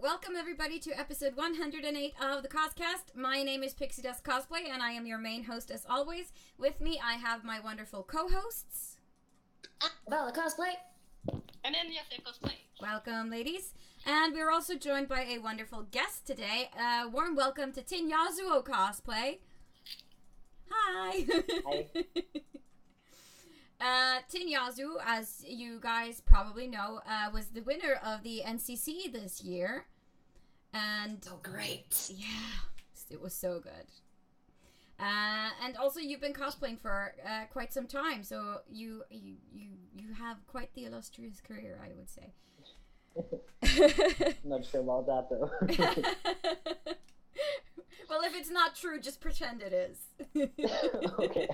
welcome everybody to episode 108 of the CosCast. My name is Pixie Dust Cosplay, and I am your main host as always. With me, I have my wonderful co-hosts. Bella Cosplay. And then TinYasuo Cosplay. Welcome, ladies. And we're also joined by a wonderful guest today. Warm welcome to TinYasuo Cosplay. Hi. Hi. TinYasuo, as you guys probably know, was the winner of the NCC this year. And Oh, great. yeah, it was so good. And also you've been cosplaying for quite some time, so you have quite the illustrious career, I would say. Not sure about that though. Well, if it's not true, just pretend it is. Okay.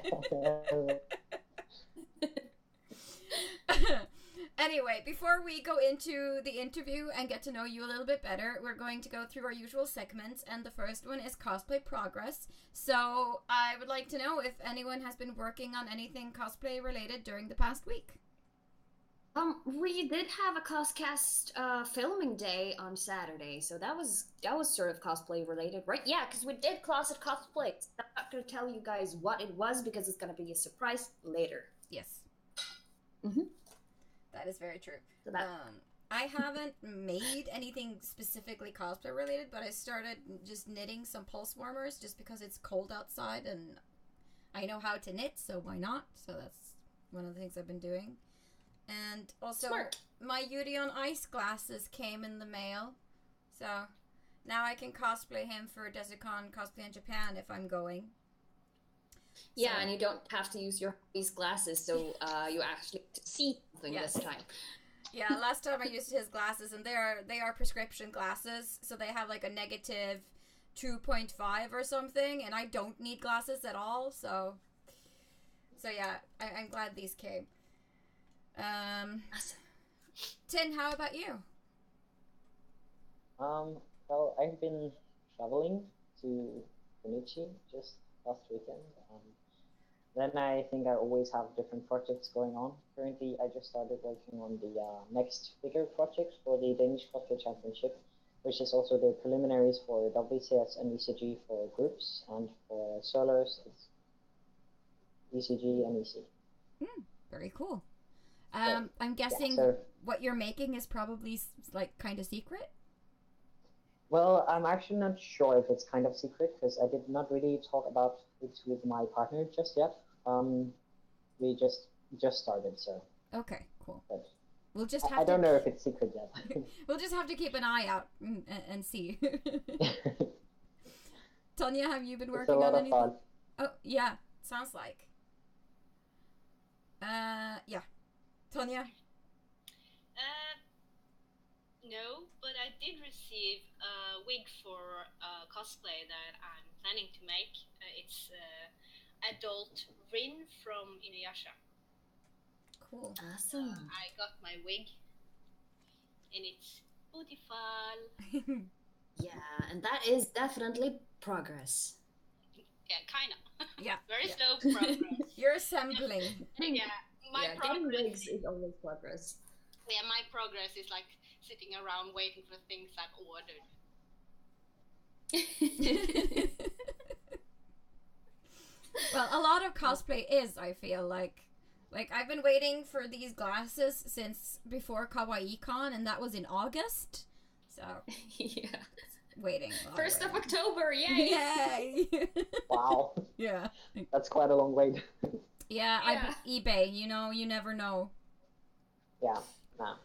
Anyway, before we go into the interview and get to know you a little bit better, we're going to go through our usual segments, and the first one is cosplay progress. So I would like to know if anyone has been working on anything cosplay related during the past week. We did have a CosCast filming day on Saturday, so that was sort of cosplay related, right? Yeah, because we did Closet Cosplay. I'm not gonna tell you guys what it was because it's gonna be a surprise later. Yes. Mhm. That is very true. So that... I haven't made anything specifically cosplay related, but I started just knitting some pulse warmers just because it's cold outside and I know how to knit, so why not? So that's one of the things I've been doing. And also, Smart. my Yuri on Ice glasses came in the mail, so now I can cosplay him for DesertCon Cosplay in Japan if I'm going. Yeah, So- and you don't have to use your these glasses, so you actually see something Yes. this time. Yeah, last time I used his glasses, and they are prescription glasses, so they have like a negative 2.5 or something, and I don't need glasses at all, so yeah, I'm glad these came. Tin, how about you? Well, I've been traveling to Danish just last weekend. Then I think I always have different projects going on. Currently, I just started working on the next bigger project for the Danish Cosplay Championship, which is also the preliminaries for WCS and ECG for groups, and for solos, it's ECG and EC. Very cool. So, I'm guessing so, what you're making is probably like kind of secret. well, I'm actually not sure if it's kind of secret because I did not really talk about it with my partner just yet. We just started, so. Okay, cool. But We'll just have I don't to. know if it's secret yet. We'll just have to keep an eye out and see. Tonya, have you been It's a working lot on of anything? fun. Oh, yeah, sounds like. Yeah. Tonya? No, but I did receive a wig for cosplay that I'm planning to make. It's adult Rin from Inuyasha. Cool. Awesome. I got my wig, and it's beautiful. Yeah, and that is definitely progress. Yeah, kinda. Yeah. Very Yeah. slow progress. You're assembling. Yeah, my Getting progress. wigs is always progress. Yeah, my progress is like sitting around waiting for things I've ordered. Well, a lot of cosplay is, I feel like I've been waiting for these glasses since before KawaiiCon, and that was in August. So, Yeah. waiting. 1st of October, yay! Yay! Wow, Yeah. that's quite a long wait. Yeah, Yeah. eBay, you never know. Yeah, nah.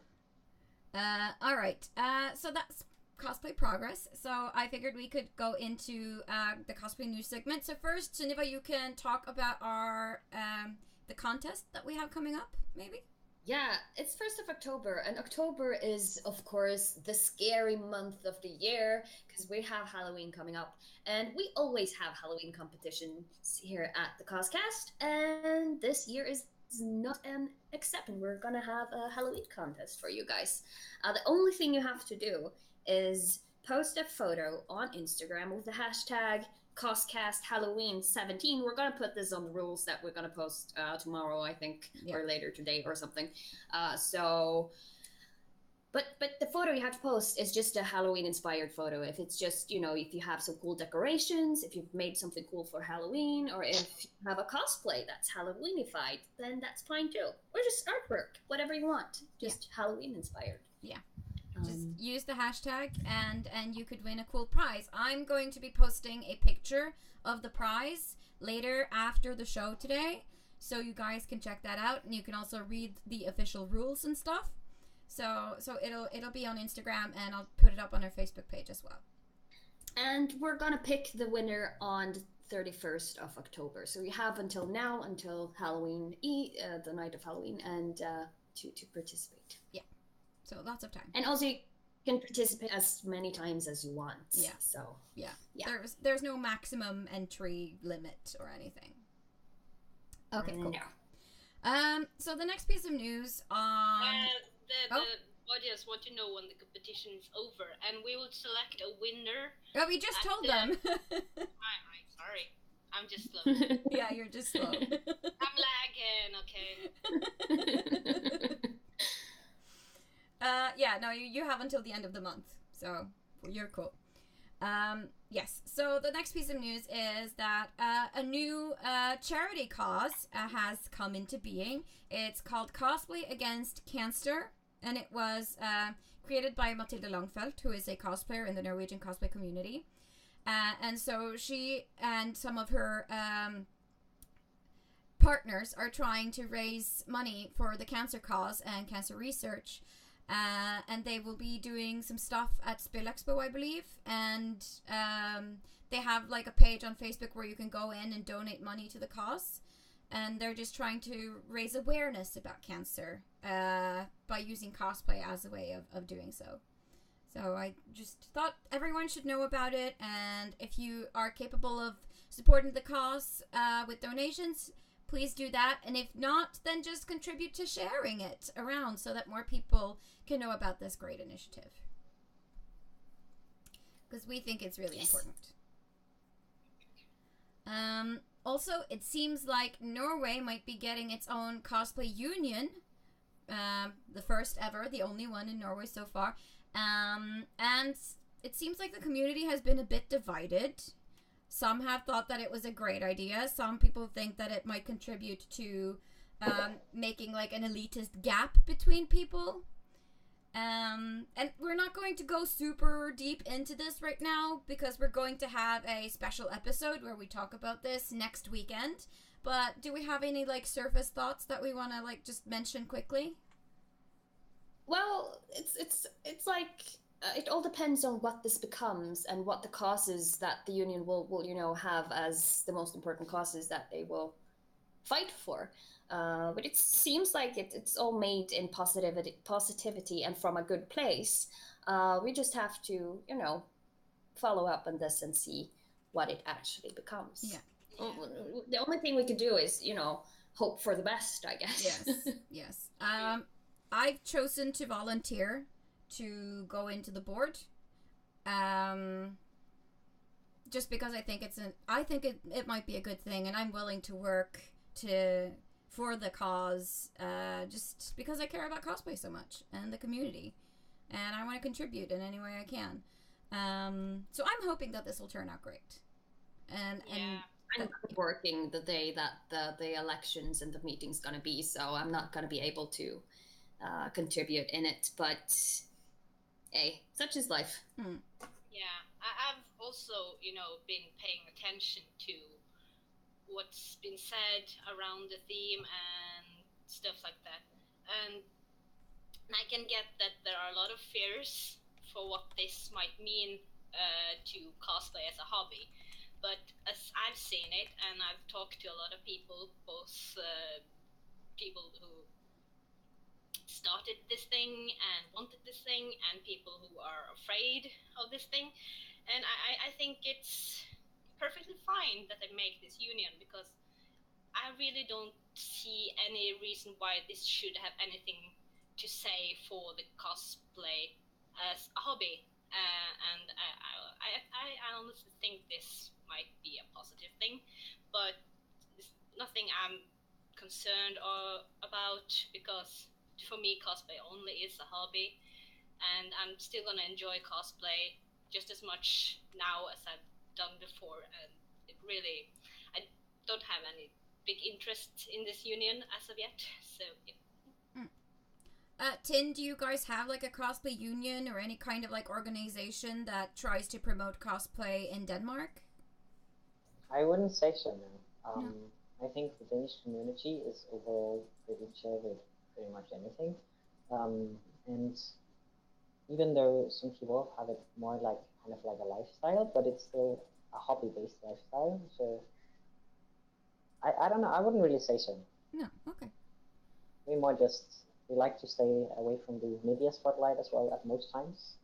Alright, so that's cosplay progress. So I figured we could go into the cosplay news segment. So first, Sunniva, you can talk about our the contest that we have coming up, maybe? Yeah, it's 1st of October, and October is, of course, the scary month of the year, because we have Halloween coming up, and we always have Halloween competitions here at the CosCast, and this year is not an exception. We're gonna have a Halloween contest for you guys. The only thing you have to do is post a photo on Instagram with the hashtag CosCast Halloween 17. We're gonna put this on the rules that we're gonna post tomorrow, I think, Yeah. or later today or something. But the photo you have to post is just a Halloween inspired photo. If it's just, if you have some cool decorations, if you've made something cool for Halloween, or if you have a cosplay that's Halloweenified, then that's fine too. Or just artwork, whatever you want, just Halloween inspired. Yeah. Just use the hashtag and you could win a cool prize. I'm going to be posting a picture of the prize later after the show today, so you guys can check that out, and you can also read the official rules and stuff. So it'll be on Instagram, and I'll put it up on our Facebook page as well. And we're gonna pick the winner on the 31st of October. So you have until now, until Halloween the night of Halloween, and to participate. Yeah. So lots of time. And also you can participate as many times as you want. Yeah. So yeah. There's no maximum entry limit or anything. Okay, cool. No. So the next piece of news on the audience want to know when the competition is over, and we will select a winner. Oh, we just told them. I'm sorry. I'm just slow. Yeah, you're just slow. I'm lagging, okay. Yeah, no, you have until the end of the month, so you're cool. Yes, so the next piece of news is that a new charity cause has come into being. It's called Cosplay Against Cancer, and it was created by Matilda Langfeldt, who is a cosplayer in the Norwegian cosplay community. And so she and some of her partners are trying to raise money for the cancer cause and cancer research. And they will be doing some stuff at Spill Expo, I believe. And they have like a page on Facebook where you can go in and donate money to the cause. And they're just trying to raise awareness about cancer by using cosplay as a way of doing so. So I just thought everyone should know about it. And if you are capable of supporting the cause with donations, please do that. And if not, then just contribute to sharing it around so that more people can know about this great initiative. Because we think it's really important. Also, it seems like Norway might be getting its own cosplay union. The first ever, the only one in Norway so far. And it seems like the community has been a bit divided. Some have thought that it was a great idea. Some people think that it might contribute to making like an elitist gap between people. And we're not going to go super deep into this right now because we're going to have a special episode where we talk about this next weekend. But do we have any like surface thoughts that we want to like just mention quickly? Well, it's like it all depends on what this becomes and what the causes that the union will have as the most important causes that they will fight for. But it seems like it's all made in positivity and from a good place. We just have to, follow up on this and see what it actually becomes. Yeah. The only thing we could do is, hope for the best, I guess. Yes, yes. I've chosen to volunteer to go into the board. Just because I think it might be a good thing, and I'm willing to work for the cause, just because I care about cosplay so much and the community, and I want to contribute in any way I can. So I'm hoping that this will turn out great. And I'm working the day that the elections and the meeting's gonna be, so I'm not gonna be able to contribute in it. But hey, such is life. Yeah, I've also been paying attention to what's been said around the theme and stuff like that, and I can get that there are a lot of fears for what this might mean to cosplay as a hobby. But as I've seen it, and I've talked to a lot of people, both people who started this thing and wanted this thing, and people who are afraid of this thing, and I think it's perfectly fine that they make this union, because I really don't see any reason why this should have anything to say for the cosplay as a hobby. And I honestly think this might be a positive thing, but it's nothing I'm concerned about, because for me cosplay only is a hobby. and I'm still gonna enjoy cosplay just as much now as I've done before. And it really, I don't have any big interest in this union as of yet. So yeah. Tin, do you guys have like a cosplay union or any kind of like organization that tries to promote cosplay in Denmark? I wouldn't say so, no. No. I think the Danish community is overall pretty chill with pretty much anything. And even though some people have it more like kind of like a lifestyle, but it's still a hobby-based lifestyle. So I don't know. I wouldn't really say so. No. Okay. We like to stay away from the media spotlight as well at most times.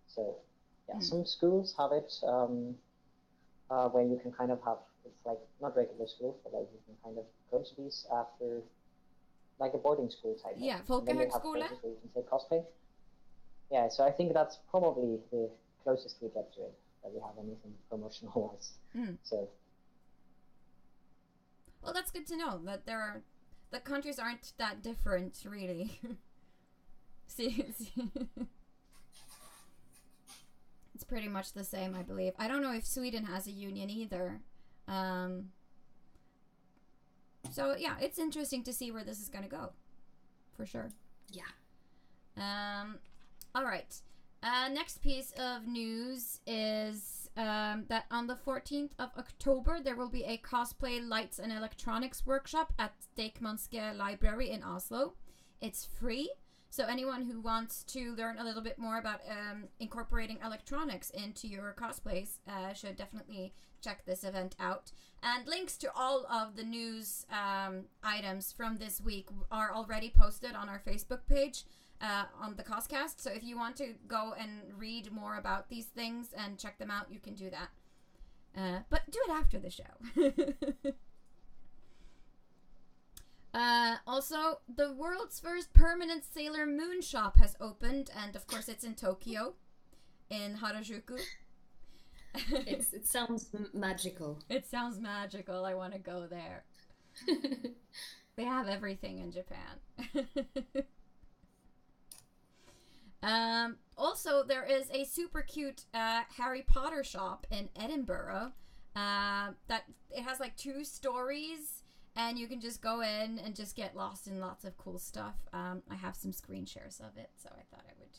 So yeah, some schools have it where you can kind of have, it's like not regular schools, but like you can kind of go to these after like a boarding school type. Yeah, and then they have folkehögskola. places where you can say cosplay. Yeah, so I think that's probably the closest we get to it, that we have anything promotional wise. So well, that's good to know that the countries aren't that different, really. See, it's pretty much the same, I believe. I don't know if Sweden has a union either. So yeah, it's interesting to see where this is gonna go, for sure. Yeah. All right. Next piece of news is that on the 14th of October, there will be a cosplay lights and electronics workshop at Deichmanske Library in Oslo. It's free, so anyone who wants to learn a little bit more about incorporating electronics into your cosplays should definitely check this event out. And links to all of the news items from this week are already posted on our Facebook page. On the CosCast, so if you want to go and read more about these things and check them out, you can do that. But do it after the show. Also, the world's first permanent Sailor Moon shop has opened, and of course it's in Tokyo, in Harajuku. It sounds magical. It sounds magical. I want to go there. They have everything in Japan. Also, there is a super cute Harry Potter shop in Edinburgh that it has like 2 stories, and you can just go in and just get lost in lots of cool stuff. I have some screen shares of it, so I thought I would.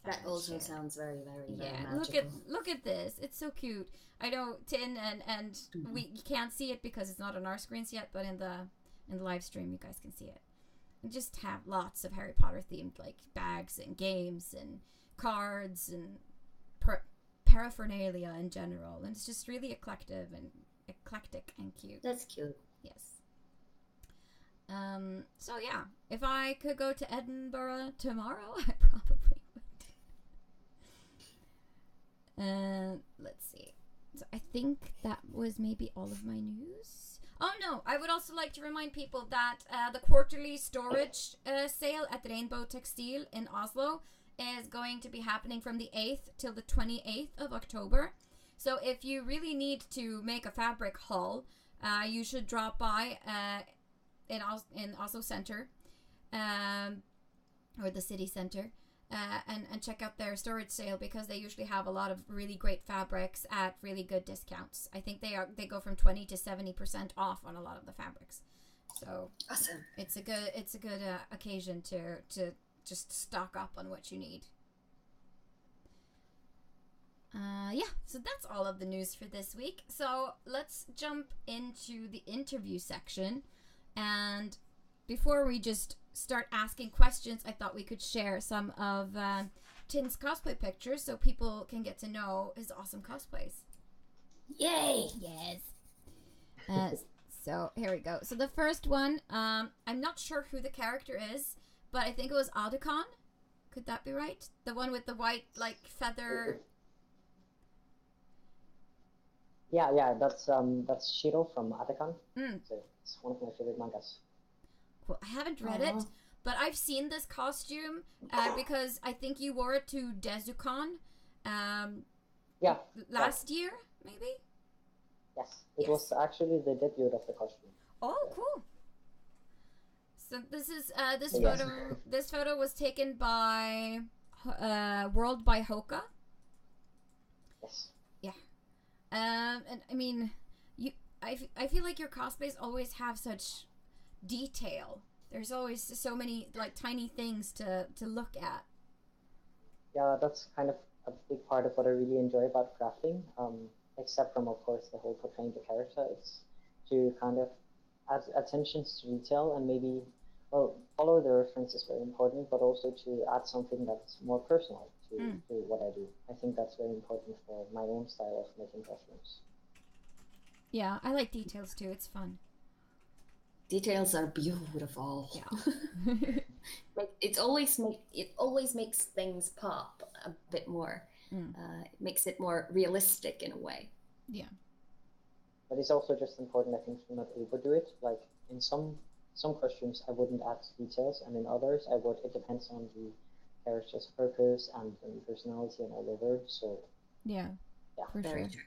That also sounds very, very, very magical. magical. Look at this. It's so cute. I know Tin and you can't see it because it's not on our screens yet, but in the live stream you guys can see it. And just have lots of Harry Potter themed like bags and games and cards and paraphernalia in general, and it's just really eclectic and cute. That's cute. Yes. So yeah, if I could go to Edinburgh tomorrow, I probably would. Let's see. So I think that was maybe all of my news. Oh no, I would also like to remind people that the quarterly storage sale at Rainbow Textile in Oslo is going to be happening from the 8th till the 28th of October. So if you really need to make a fabric haul, you should drop by in Oslo Center, or the city center, and check out their storage sale, because they usually have a lot of really great fabrics at really good discounts. I think they go from 20 to 70% off on a lot of the fabrics. So awesome. It's a good occasion to just stock up on what you need. Yeah, so that's all of the news for this week. So let's jump into the interview section. And before we just start asking questions, I thought we could share some of Tin's cosplay pictures so people can get to know his awesome cosplays. Yay! Yes. So here we go. So the first one, I'm not sure who the character is, but I think it was Audicon. Could that be right? The one with the white, like, feather. Yeah, that's Shiro from Atekan. So it's one of my favorite mangas. Well, I haven't read it, but I've seen this costume because I think you wore it to Dezucon last year, maybe? Yes, it was actually the debut of the costume. Oh, cool. So this is this Yes. photo. This photo was taken by World by Hoka. Yes. And I mean, I feel like your cosplays always have such detail. There's always so many like tiny things to look at. Yeah, that's kind of a big part of what I really enjoy about crafting. Except from, of course, the whole portraying the character. It's to kind of add attention to detail and maybe, well, follow the reference is very important, but also to add something that's more personal to what I do. I think that's very important for my own style of making costumes. Yeah, I like details too. It's fun. Details are beautiful. Yeah. It always makes things pop a bit more. It makes it more realistic in a way. Yeah. But it's also just important, I think, to not overdo it. Like in some costumes, I wouldn't add details, and in others, I would. It depends on the character's purpose and the personality and all over. So Yeah. For Very sure. true.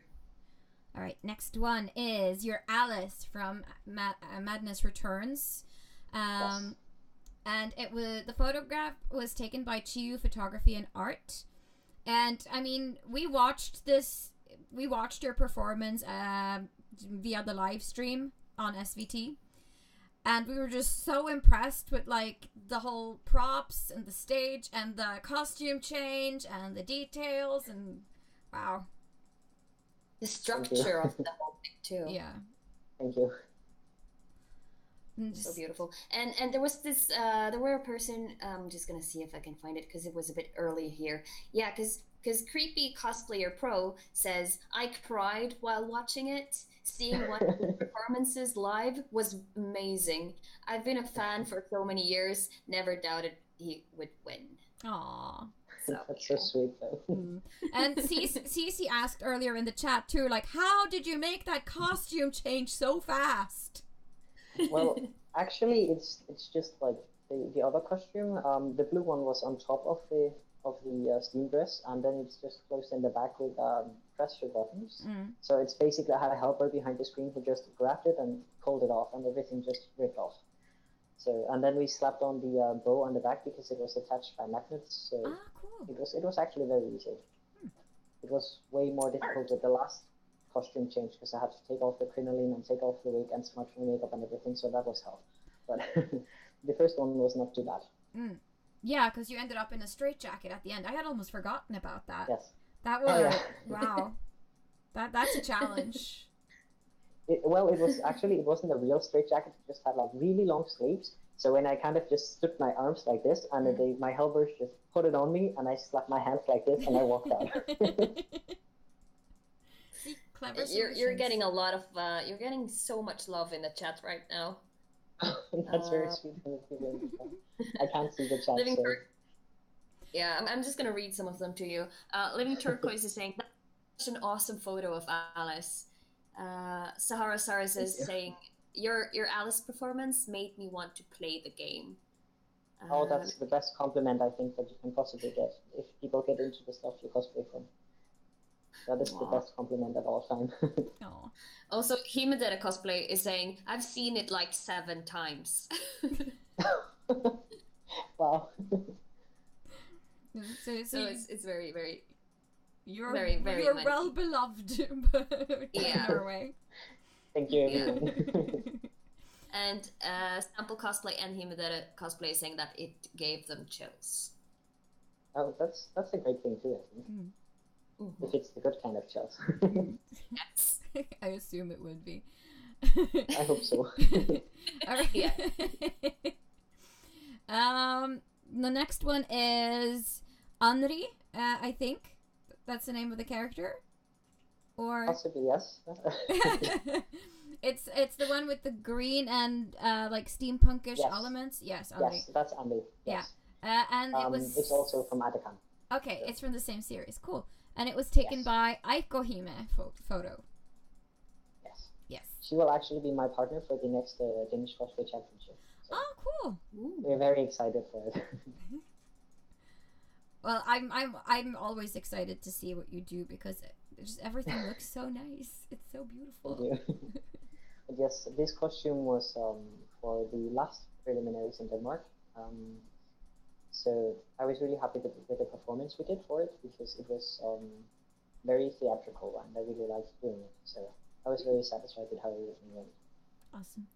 All right, next one is your Alice from Madness Returns. Yes. And the photograph was taken by Chiyu Photography and Art. And I mean, we watched your performance via the live stream on SVT. And we were just so impressed with like the whole props and the stage and the costume change and the details and wow. The structure of the whole thing too. Yeah. Thank you. So beautiful. And there was this there were a person, I'm just gonna see if I can find it because it was a bit early here. Yeah, because Creepy Cosplayer Pro says, I cried while watching it. Seeing one of the performances live was amazing. I've been a fan for so many years, never doubted he would win. Aww. So, That's so sweet, though. And Cece asked earlier in the chat too, like, how did you make that costume change so fast? Well, actually, it's just like the other costume. The blue one was on top of the steam dress, and then it's just closed in the back with pressure buttons. So it's basically I had a helper behind the screen who just grabbed it and pulled it off, and everything just ripped off. So and then we slapped on the bow on the back because it was attached by magnets. So cool. it was actually very easy. It was way more difficult with the last costume change because I had to take off the crinoline and take off the wig and smudge my makeup and everything, so that was hell. But the first one was not too bad. Yeah, because you ended up in a straitjacket at the end. I had almost forgotten about that. Yes. That was wow. That's a challenge. It wasn't a real straitjacket. It just had like really long sleeves. So when I kind of just stood my arms like this, and my helpers just put it on me, and I slapped my hands like this, and I walked out. See, clever you're getting a lot of you're getting so much love in the chat right now. That's very sweet of you. I can't see the chat. Yeah, I'm just gonna read some of them to you. Living Turquoise is saying that's such an awesome photo of Alice. Sahara Saras is saying your Alice performance made me want to play the game. Oh, that's the best compliment I think that you can possibly get if people get into the stuff you cosplay from. That is the best compliment of all time. Also, Himedera Cosplay is saying, I've seen it like 7 times. Wow. So it's very, very... You're very, very you're well beloved in Norway. Thank you, everyone. And Sample Cosplay and Himedera Cosplay is saying that it gave them chills. Oh, that's a great thing too, I think. If it's the good kind of chills. Yes. I assume it would be. I hope so. All right. Yeah. The next one is Anri, I think. That's the name of the character? Or possibly, yes. It's the one with the green and like steampunkish elements. Yes, Anri. Yes, that's Anri. Yes. Yeah. And it's also from Atakan. Okay, it's from the same series. Cool. And it was taken by Aiko Hime photo. Yes. Yes. She will actually be my partner for the next Danish cosplay championship. So cool. We're very excited for it. Well, I'm always excited to see what you do because just everything looks so nice. It's so beautiful. Thank you. Yes, this costume was for the last preliminaries in Denmark. So I was really happy with the performance we did for it because it was very theatrical and I really liked doing it. So I was very satisfied with how everything went. Awesome.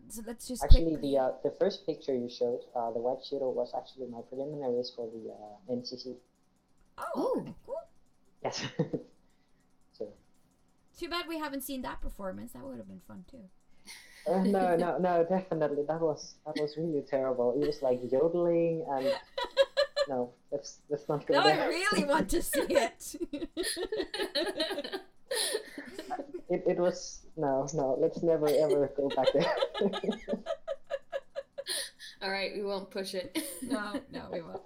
So let's just actually quickly... the first picture you showed, the white shadow, was actually my preliminaries for the NCC. Oh, okay, cool. Yes. So. Too bad we haven't seen that performance. That would have been fun too. No, definitely. That was really terrible. It was like yodeling and no, let's not go now there. I really want to see it. It was no, let's never ever go back there. All right, we won't push it. No, we won't.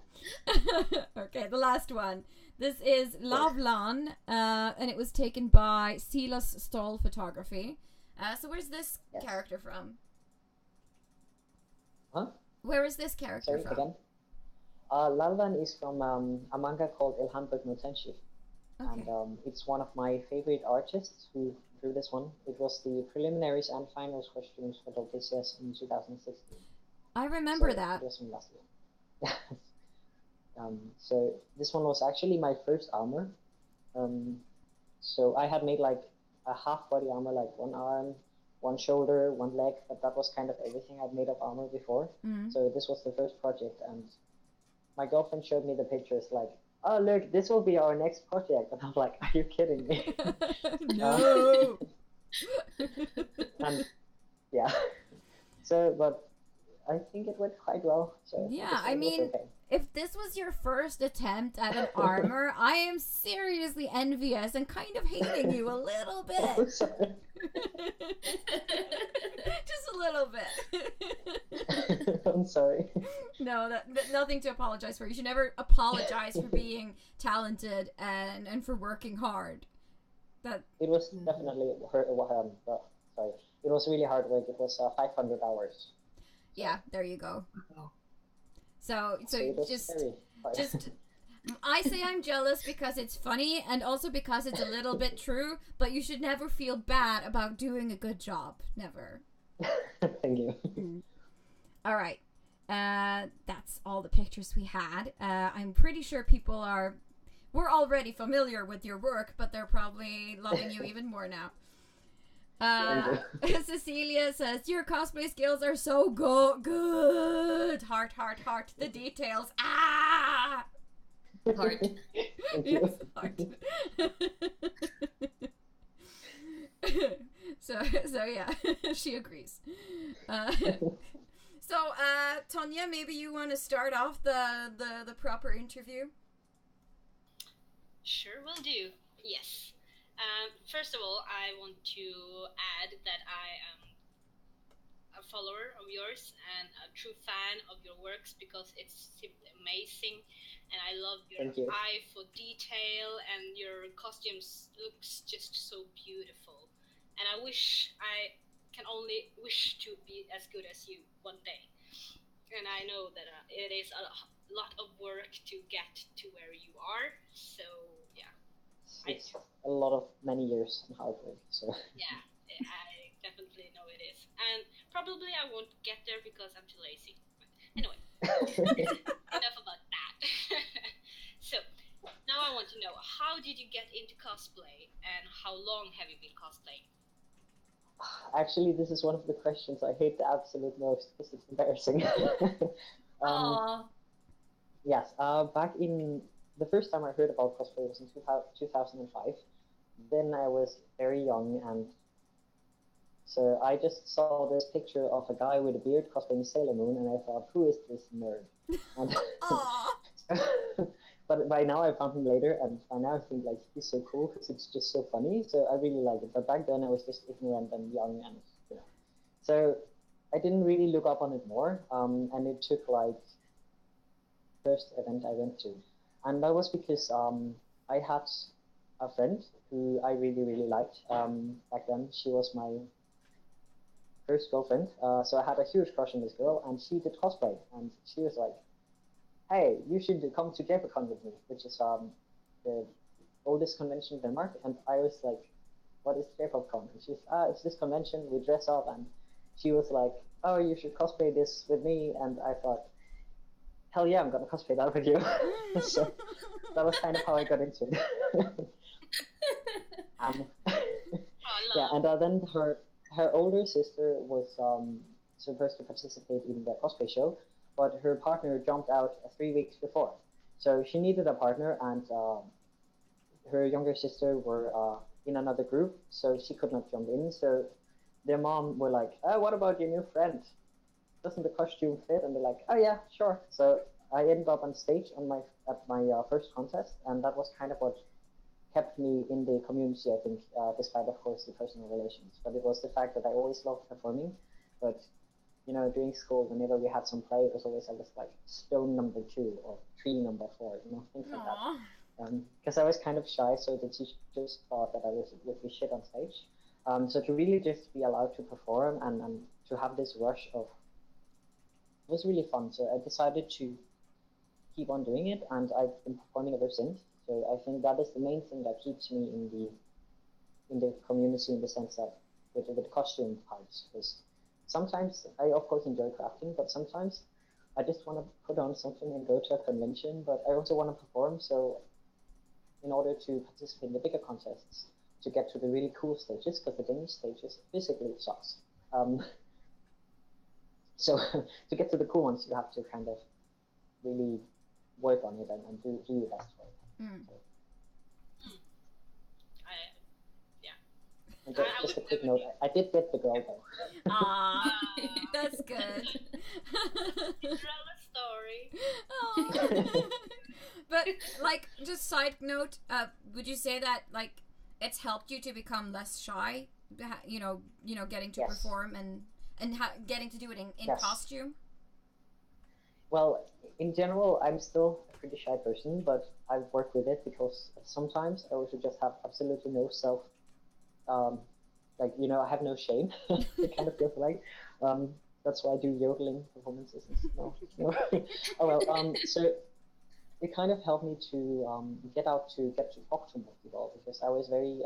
Okay, the last one. This is Lavlan, and it was taken by Silas Stoll Photography. So where's this character from? Huh? Where is this character Sorry, from? again? Lalvan is from a manga called El Handbook no Tenshi. Okay. And it's one of my favorite artists who drew this one. It was the preliminaries and finals costumes for the CEST in 2016. I remember so that. It was from last year. So this one was actually my first armor. So I had made like a half body armor, like one arm, one shoulder, one leg, but that was kind of everything I'd made of armor before. Mm. So this was the first project, and my girlfriend showed me the pictures, like, oh look, this will be our next project, and I'm like, are you kidding me? No. And yeah, so but I think it went quite well. So yeah, I mean, okay. If this was your first attempt at an armor, I am seriously envious and kind of hating you a little bit. Oh, sorry. Just a little bit. I'm sorry. No, nothing to apologize for. You should never apologize for being talented and for working hard. That it was definitely sorry. It was really hard work. It was 500 hours. So. Yeah, there you go. So just I say I'm jealous because it's funny and also because it's a little bit true, but you should never feel bad about doing a good job. Never. Thank you. All right. That's all the pictures we had. I'm pretty sure we're already familiar with your work, but they're probably loving you even more now. Cecilia says, your cosplay skills are so good. Heart. The details. Ah! Heart. Yes, heart. so yeah, she agrees. So, Tonya, maybe you want to start off the proper interview? Sure will do. Yes. First of all, I want to add that I am a follower of yours and a true fan of your works because it's simply amazing, and I love your eye for detail, and your costumes looks just so beautiful. And I can only wish to be as good as you one day. And I know that it is a lot of work to get to where you are. So yeah. It's a lot of many years and hard work. So yeah, I definitely know it is, and probably I won't get there because I'm too lazy. But anyway, enough about that. So now I want to know, how did you get into cosplay, and how long have you been cosplaying? Actually, this is one of the questions I hate the absolute most because it's embarrassing. Yes, back in the first time I heard about cosplay was in 2005. Then I was very young, and so I just saw this picture of a guy with a beard cosplaying Sailor Moon, and I thought, who is this nerd? And but by now I found him later, and by now I think like he's so cool because it's just so funny. So I really like it. But back then I was just ignorant and young, and so I didn't really look up on it more. And it took like first event I went to. And that was because I had a friend who I really liked back then. She was my first girlfriend. So I had a huge crush on this girl, and she did cosplay. And she was like, hey, you should come to JapaCon with me, which is the oldest convention in Denmark. And I was like, what is JapaCon? And she's, it's this convention, we dress up. And she was like, oh, you should cosplay this with me, and I thought, hell yeah, I'm gonna cosplay that with you. So that was kind of how I got into it. um, yeah, and then her older sister was supposed to participate in the cosplay show, but her partner jumped out 3 weeks before. So she needed a partner, and her younger sister were in another group, so she could not jump in. So their mom were like, "Oh, what about your new friend? Doesn't the costume fit?" And they're like, "Oh yeah, sure." So I ended up on stage at my first contest, and that was kind of what kept me in the community, I think, despite of course the personal relations. But it was the fact that I always loved performing, but during school, whenever we had some play, it was always like stone number 2 or tree number 4, things like that. Because I was kind of shy, so the teachers thought that I would be shit on stage. So to really just be allowed to perform and to have this rush it was really fun. So I decided to keep on doing it, and I've been performing ever since. So I think that is the main thing that keeps me in the community, in the sense that with the costume parts, because sometimes I of course enjoy crafting, but sometimes I just want to put on something and go to a convention, but I also want to perform. So in order to participate in the bigger contests, to get to the really cool stages, because the Danish stages physically sucks. So to get to the cool ones, you have to kind of really work on it and do your best for it. So. And just a quick note, I did get the girl though. Ah, that's good. Story. But like, just side note, would you say that like it's helped you to become less shy? Getting to perform and getting to do it in yes. costume. Well, in general, I'm still a pretty shy person, but I've worked with it because sometimes I also just have absolutely no self. I have no shame. It kind of feels like. That's why I do yodeling performances. No. Oh well. So it kind of helped me to get to talk to more people, because I was very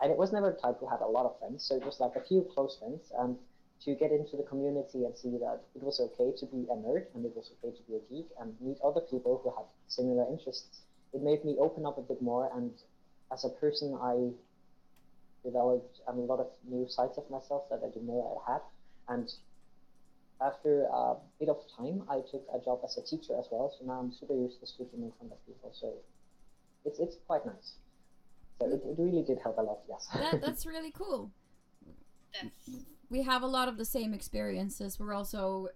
I was never the type who had a lot of friends, so it was like a few close friends, and to get into the community and see that it was okay to be a nerd and it was okay to be a geek and meet other people who had similar interests. It made me open up a bit more, and as a person, I developed a lot of new sides of myself that I didn't know I had. And after a bit of time, I took a job as a teacher as well, so now I'm super used to speaking in front of people, so it's quite nice. So it really did help a lot, yes. That's really cool. We have a lot of the same experiences. We're also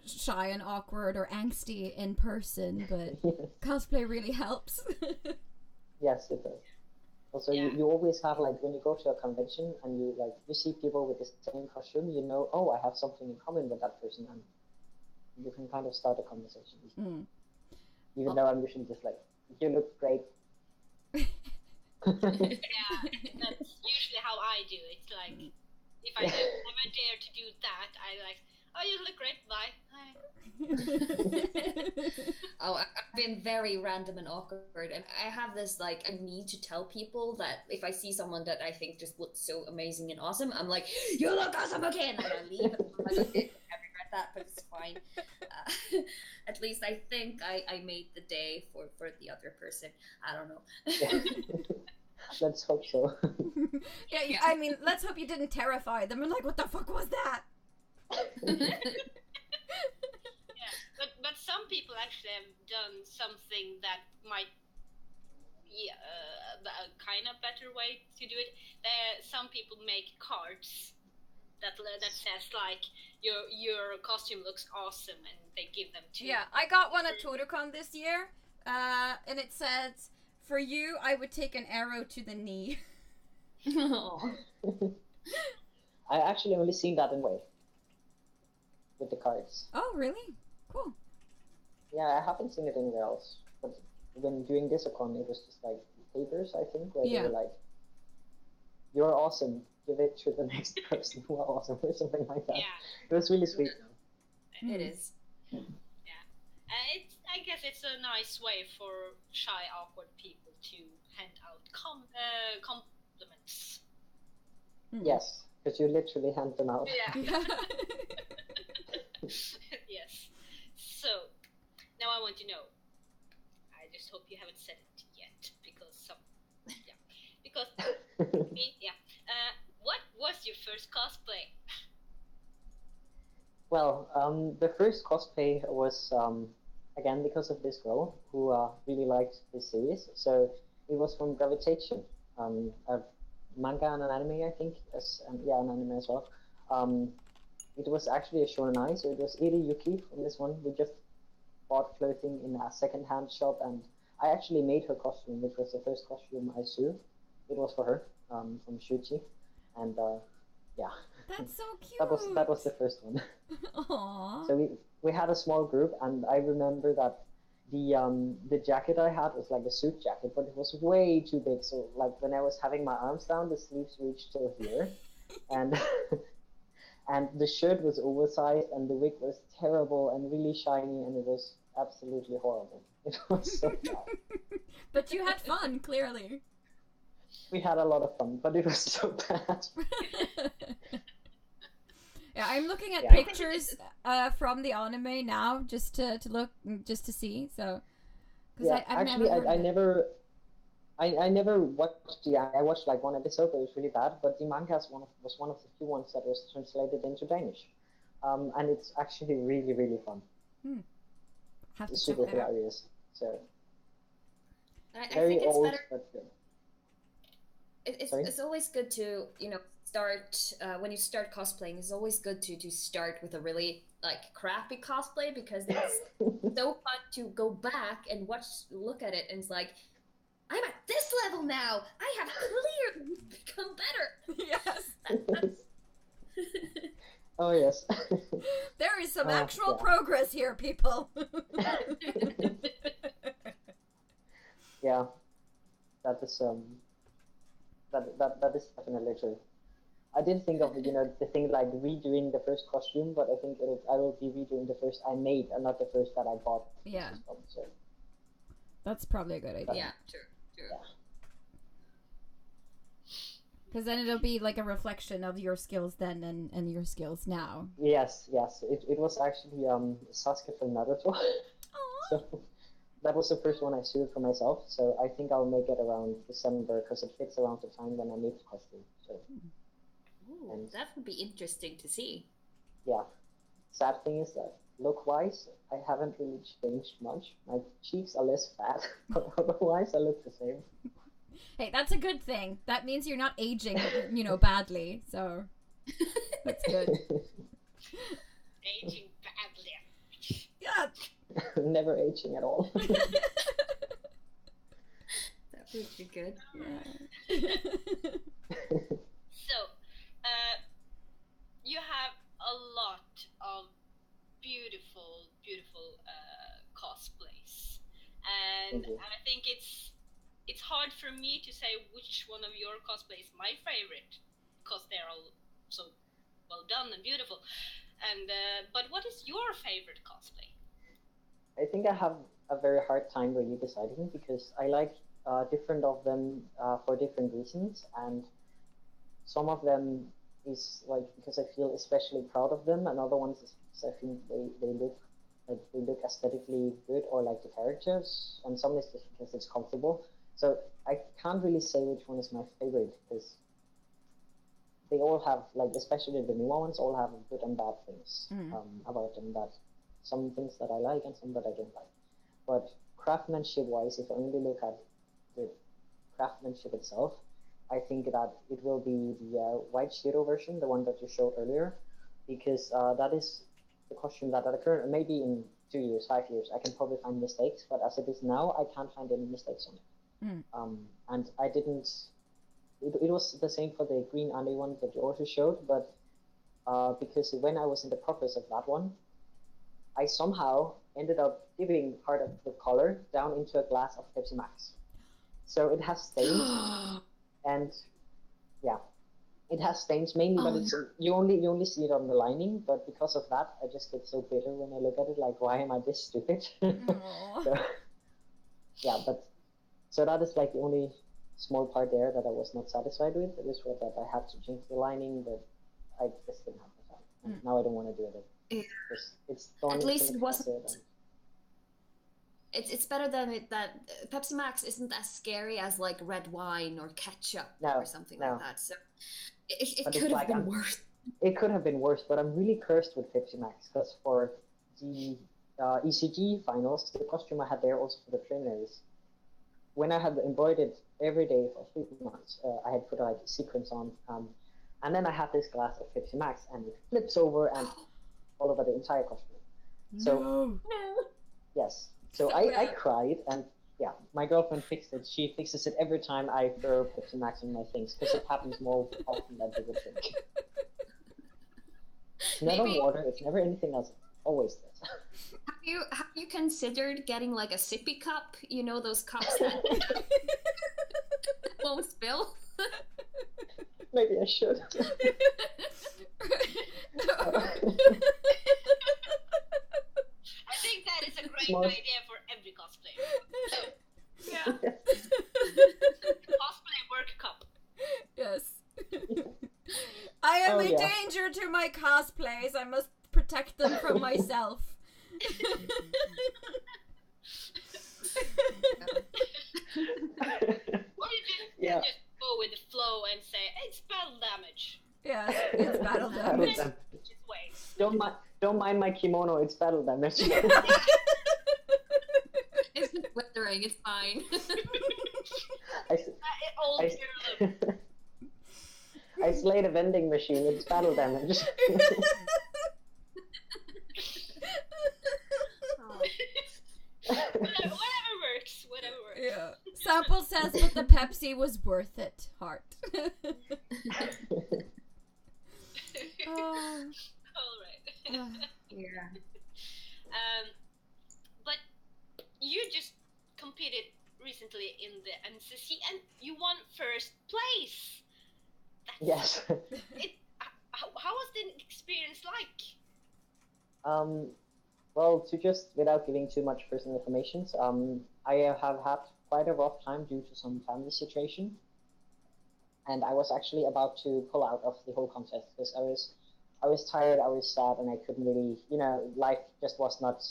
shy and awkward or angsty in person, but cosplay really helps. Yes, it does. Also, you always have, like, when you go to a convention and you see people with the same costume, oh, I have something in common with that person, and you can kind of start a conversation. Even though I'm usually just like, you look great. Yeah, that's usually how I do it. Like, if I never dare to do that, I like, oh, you look great, bye. Oh, I've been very random and awkward, and I have this like, I need to tell people that if I see someone that I think just looks so amazing and awesome, I'm like, you look awesome again, and I leave. And I'm like, okay, I regret that, but it's fine. At least I think I made the day for the other person. I don't know. Let's hope so. Yeah, I mean, let's hope you didn't terrify them and like, what the fuck was that? But some people actually have done something that might be a kind of better way to do it. Some people make cards that says like, your costume looks awesome, and they give them to. Yeah, I got one at TotoCon this year, and it says, "For you, I would take an arrow to the knee." I actually only seen that in Way with the cards. Oh, really? Cool. Yeah, I haven't seen it anywhere else. But when doing this con, it was just like papers, I think, where they were like, "You're awesome. Give it to the next person who are awesome," or something like that. Yeah. It was really sweet. It is. Yeah. I guess it's a nice way for shy, awkward people to hand out compliments. Yes, because you literally hand them out. Yeah. Yeah. Yes. So now I want to know. I just hope you haven't said it yet, because yeah, because yeah. What was your first cosplay? Well, the first cosplay was again because of this girl who really liked this series. So it was from Gravitation, a manga and an anime, I think, yeah, an anime as well. It was actually a shonen, so it was Iri Yuki from this one. We just bought clothing in a second-hand shop, and I actually made her costume, which was the first costume I sewed. It was for her from Shuchi, and yeah. That's so cute. That was the first one. Aww. So we had a small group, and I remember that the jacket I had was like a suit jacket, but it was way too big. So like when I was having my arms down, the sleeves reached till here, and and the shirt was oversized, and the wig was terrible and really shiny, and it was absolutely horrible. It was so bad. But you had fun, clearly. We had a lot of fun, but it was so bad. Yeah, I'm looking at Yeah. pictures from the anime now, just to look, just to see. So, because Yeah, I've actually, never heard I of it. never. I never watched the. I watched like one episode, but it was really bad. But the manga was one of the few ones that was translated into Danish, and it's actually really really fun. Have to It's check super that out. hilarious. So I very think it's old, better. but good. It's, Sorry? it's always good to, start when you start cosplaying. It's always good to start with a really like crappy cosplay, because it's so fun to go back and look at it, and it's like, I'm at this level now. I have clearly become better. Yes, Oh yes. there is some Oh, actual yeah. progress here, people. Yeah, that is that is definitely true. I did think of the thing like redoing the first costume, but I think I will be redoing the first I made and not the first that I bought. Yeah. So, That's probably a good idea. Yeah, true. yeah. Because then it'll be like a reflection of your skills then and your skills now. Yes. It was actually Sasuke from Naruto. Aww. So that was the first one I sewed for myself. So I think I'll make it around December because it fits around the time when I made the costume. So Ooh, that would be interesting to see. yeah. Sad thing is that look-wise, I haven't really changed much. My cheeks are less fat, but otherwise I look the same. Hey, that's a good thing. That means you're not aging, badly. So that's good. Aging badly. Yeah. Never aging at all. That would be good. So, you have a lot of beautiful cosplays, and Thank you. I think it's hard for me to say which one of your cosplays is my favorite, because they're all so well done and beautiful. And but what is your favorite cosplay? I think I have a very hard time really deciding because I like different of them for different reasons, and some of them is like because I feel especially proud of them, and other ones is because I think they look aesthetically good or like the characters, and some is just because it's comfortable. So I can't really say which one is my favorite because they all have like especially the newer ones all have good and bad things about them, that some things that I like and some that I don't like. But craftsmanship wise, if I only look at the craftsmanship itself, I think that it will be the White Shiro version, the one that you showed earlier, because that is the costume that at the current, maybe in 2 years, 5 years, I can probably find mistakes, but as it is now, I can't find any mistakes on it. And I didn't, it was the same for the Green Annie one that you also showed, but because when I was in the progress of that one, I somehow ended up dipping part of the color down into a glass of Pepsi Max. So it has stains, and yeah, it has stains mainly, but it's you only see it on the lining. But because of that, I just get so bitter when I look at it. Like, why am I this stupid? So, yeah, but so that is like the only small part there that I was not satisfied with. It was that I had to change the lining, but I just didn't have the time. And now I don't want to do it. It's done. At least it wasn't. And... It's better than that Pepsi Max isn't as scary as like red wine or ketchup or something like that. So it could have been worse. It could have been worse, but I'm really cursed with Pepsi Max because for the ECG finals, the costume I had there also for the preliminaries. When I had embroidered every day for 3 months, I had put like a sequence on, and then I had this glass of Pepsi Max, and it flips over and all over the entire costume. So yes, so I cried, and yeah, my girlfriend fixed it. She fixes it every time I throw Pepsi Max in my things because it happens more often than you would think. It's never water. It's never anything else. Always this. Have you considered getting like a sippy cup? You know those cups that won't spill. Maybe I should. I think that is a great idea for every cosplayer. Yeah. Cosplay work cup. Yes. I am a danger to my cosplays. I must protect them from myself. Or you just go with the flow and say it's battle damage. Yeah, it's battle damage. Just wait. Don't mind my kimono. It's battle damage. It's withering. It's fine. I slayed a vending machine. It's battle damage. Whatever works. Yeah. Sample says, but the Pepsi was worth it. Heart. All right. Yeah. But you just competed recently in the NCC and you won first place. Yes. How was the experience like? Well, to just, without giving too much personal information, I have had quite a rough time due to some family situation. And I was actually about to pull out of the whole contest because I was tired, I was sad, and I couldn't really, life just was not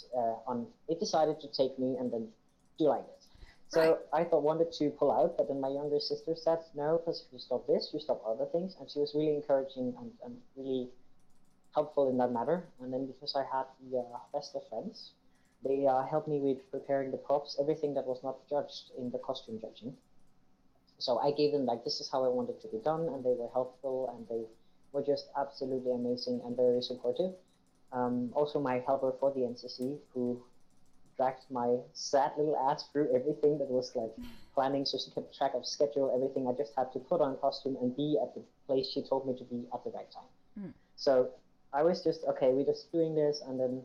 on. It decided to take me and then do like this. So I wanted to pull out, but then my younger sister said, no, because if you stop this, you stop other things. And she was really encouraging and really helpful in that matter. And then because I had the best of friends, they helped me with preparing the props, everything that was not judged in the costume judging. So I gave them this is how I wanted to be done, and they were helpful, and they were just absolutely amazing and very supportive. Also my helper for the NCC, who dragged my sad little ass through everything that was planning, so she kept track of schedule, everything. I just had to put on costume and be at the place she told me to be at the right time. So I was just, okay, we're just doing this, and then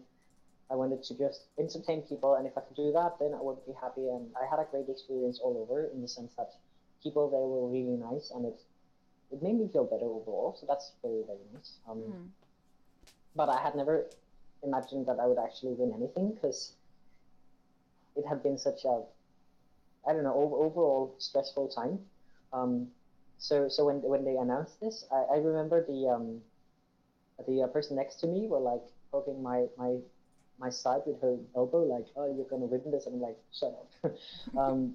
I wanted to just entertain people, and if I could do that, then I would be happy. And I had a great experience all over, in the sense that people there were really nice, and it made me feel better overall, so that's very, very nice. But I had never imagined that I would actually win anything, because it had been such a, I don't know, overall stressful time. So when they announced this, I remember the person next to me were poking my side with her elbow, oh, you're gonna win this, and I'm like, shut up.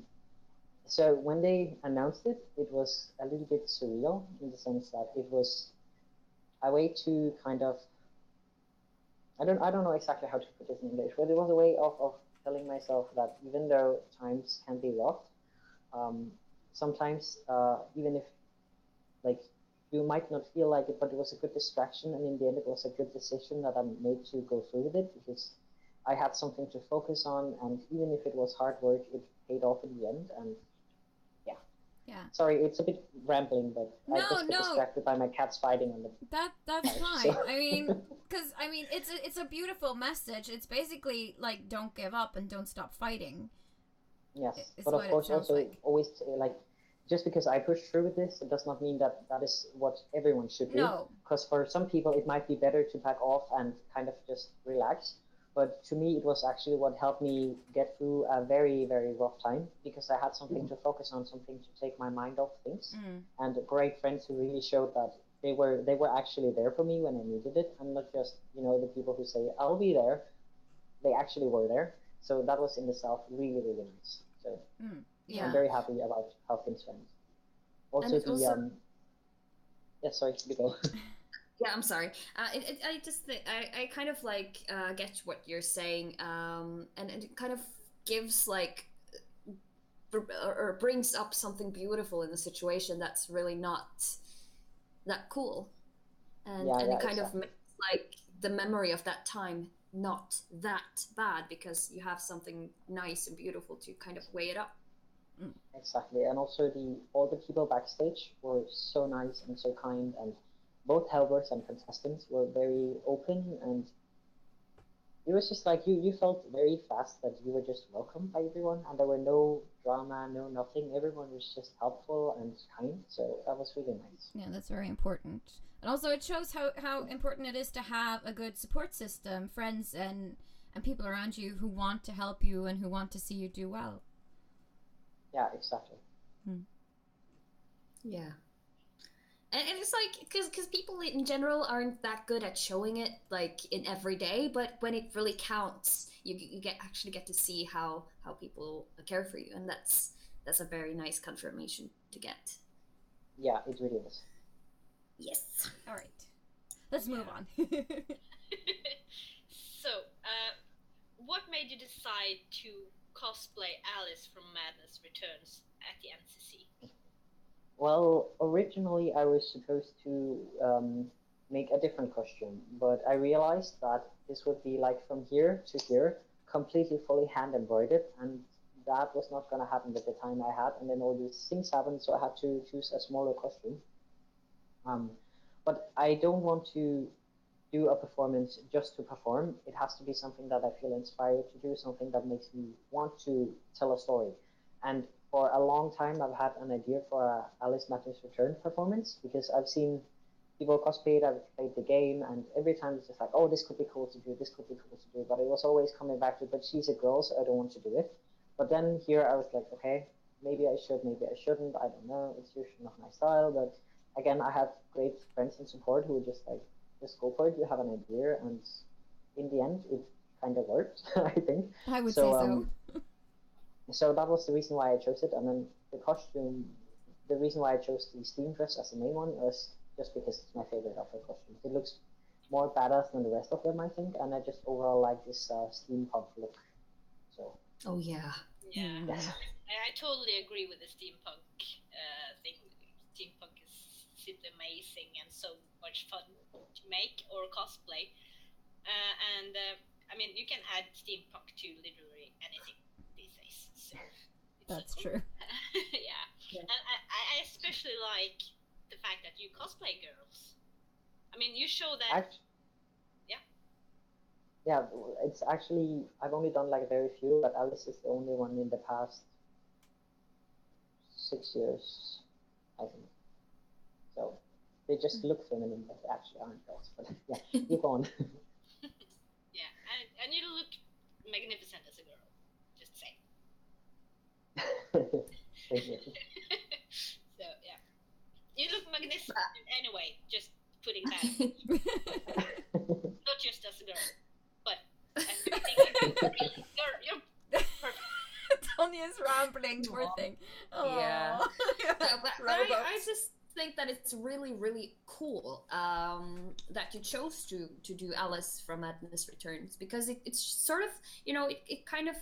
So when they announced it, it was a little bit surreal, in the sense that it was a way to kind of, I don't know exactly how to put this in English, but it was a way of telling myself that even though times can be rough, sometimes even if you might not feel like it, but it was a good distraction, and in the end it was a good decision that I made to go through with it, because I had something to focus on, and even if it was hard work, it paid off in the end. And yeah. Sorry, it's a bit rambling, but I just get distracted by my cats fighting on the. That's fine. So. I mean, it's a beautiful message. It's basically don't give up and don't stop fighting. Yes, but of course also always just because I pushed through with this, it does not mean that is what everyone should do. No. Because for some people, it might be better to back off and kind of just relax. But to me, it was actually what helped me get through a very, very rough time, because I had something to focus on, something to take my mind off things, and great friends who really showed that they were actually there for me when I needed it, and not just the people who say I'll be there. They actually were there, so that was in itself really really nice. So Yeah. I'm very happy about how things went. Also And the also- yeah, sorry, you go. Yeah, I'm sorry. I just think I kind of like get what you're saying, and it kind of gives like or brings up something beautiful in the situation that's really not that cool, and Yeah, it kind of exactly. makes like the memory of that time not that bad because you have something nice and beautiful to kind of weigh it up. Exactly, and also all the people backstage were so nice and so kind, and both helpers and contestants were very open, and it was just like you felt very fast that you were just welcomed by everyone, and there were no drama, no nothing. Everyone was just helpful and kind, so that was really nice. Yeah, that's very important. And also it shows how important it is to have a good support system, friends and people around you who want to help you and who want to see you do well. Yeah, exactly. Yeah. And it's like because people in general aren't that good at showing it like in every day, but when it really counts, you actually get to see how people care for you, and that's a very nice confirmation to get. Yeah, it really is. Yes. All right. Let's move on. So, what made you decide to cosplay Alice from Madness Returns at the NCC? Well, originally I was supposed to make a different costume, but I realized that this would be like from here to here, completely fully hand embroidered, and that was not going to happen with the time I had. And then all these things happened, so I had to choose a smaller costume. But I don't want to do a performance just to perform. It has to be something that I feel inspired to do, something that makes me want to tell a story. And for a long time, I've had an idea for a Alice Matters Return performance because I've seen people cosplay it, I've played the game, and every time it's just like, oh, this could be cool to do, this could be cool to do. But it was always coming back to, but she's a girl, so I don't want to do it. But then here I was like, okay, maybe I should, maybe I shouldn't. I don't know. It's usually not my style, but again, I have great friends and support who just like, just go for it. You have an idea, and in the end, it kind of worked. I think. I would say so. So that was the reason why I chose it, and then the costume. The reason why I chose the steam dress as the main one was just because it's my favorite of the costumes. It looks more badass than the rest of them, I think, and I just overall like this steampunk look. So. Oh yeah. Yeah, Yes. I totally agree with the steampunk thing. Steampunk is simply amazing and so much fun to make or cosplay. I mean, you can add steampunk to literally anything these days. So That's true. Yeah. And I especially like the fact that you cosplay girls. I mean, you show that. Yeah, it's actually, I've only done like very few, but Alice is the only one in the past 6 years, I think. So they just look feminine, but they actually aren't girls. But yeah, you go on. Yeah, and you look magnificent as a girl. Just saying. Thank you. So yeah, you look magnificent anyway. Just putting that. Not just as a girl, but you're perfect. Tanya's rambling, poor thing. Aww. Yeah. But I just think that it's really, really cool that you chose to do Alice from Madness Returns because it's sort of, it kind of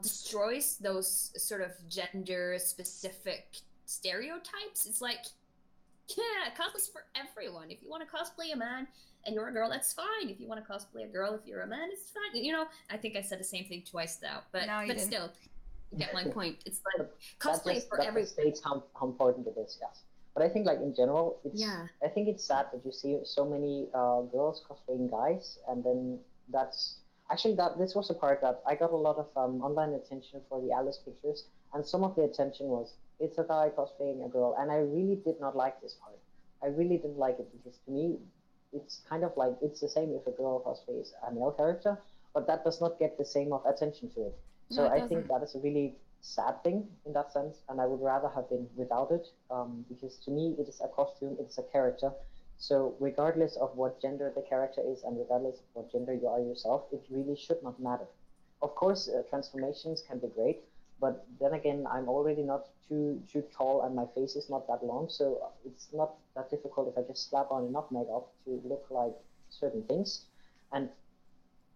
destroys those sort of gender-specific stereotypes. It's like, yeah, cosplay's for everyone. If you want to cosplay a man and you're a girl, that's fine. If you want to cosplay a girl, if you're a man, it's fine. I think I said the same thing twice now, but still, you get my point. It's like cosplay for everyone. That states how important it is, yes. But I think, like in general, I think it's sad that you see so many girls cosplaying guys, and then this was a part that I got a lot of online attention for the Alice pictures, and some of the attention was it's a guy cosplaying a girl, and I really did not like this part. I really didn't like it because to me, it's kind of like it's the same if a girl cosplays a male character, but that does not get the same of attention to it. So I think that is a really sad thing in that sense, and I would rather have been without it, because to me it is a costume, it is a character. So regardless of what gender the character is, and regardless of what gender you are yourself, it really should not matter. Of course, transformations can be great, but then again, I'm already not too tall, and my face is not that long, so it's not that difficult if I just slap on enough makeup to look like certain things, and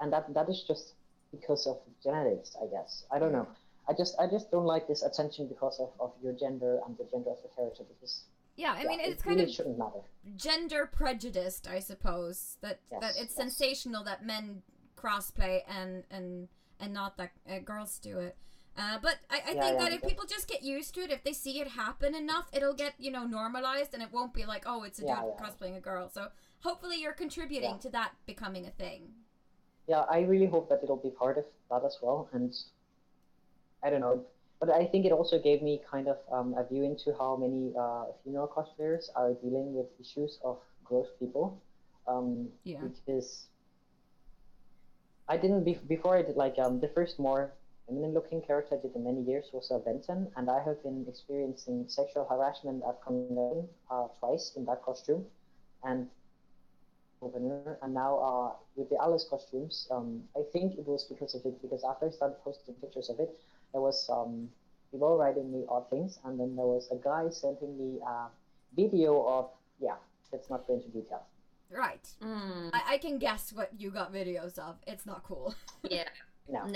that is just because of genetics, I guess. I don't know. I just don't like this attention because of your gender and the gender of the character, because Yeah, I mean, it's it kind really of shouldn't matter. gender prejudiced, I suppose. That it's sensational that men crossplay and not that girls do it. But I think that if people just get used to it, if they see it happen enough, it'll get, normalized, and it won't be like, oh, it's a dude cosplaying a girl. So hopefully you're contributing to that becoming a thing. Yeah, I really hope that it'll be part of that as well, and I don't know. But I think it also gave me kind of a view into how many female cosplayers are dealing with issues of gross people. Because I didn't, before I did, like, the first more feminine-looking character I did in many years was Benton, and I have been experiencing sexual harassment at convention twice in that costume, and now with the Alice costumes, I think it was because of it, because after I started posting pictures of it, there was people writing me odd things, and then there was a guy sending me a video of, let's not go into details. Right. I can guess what you got videos of. It's not cool. Yeah. No.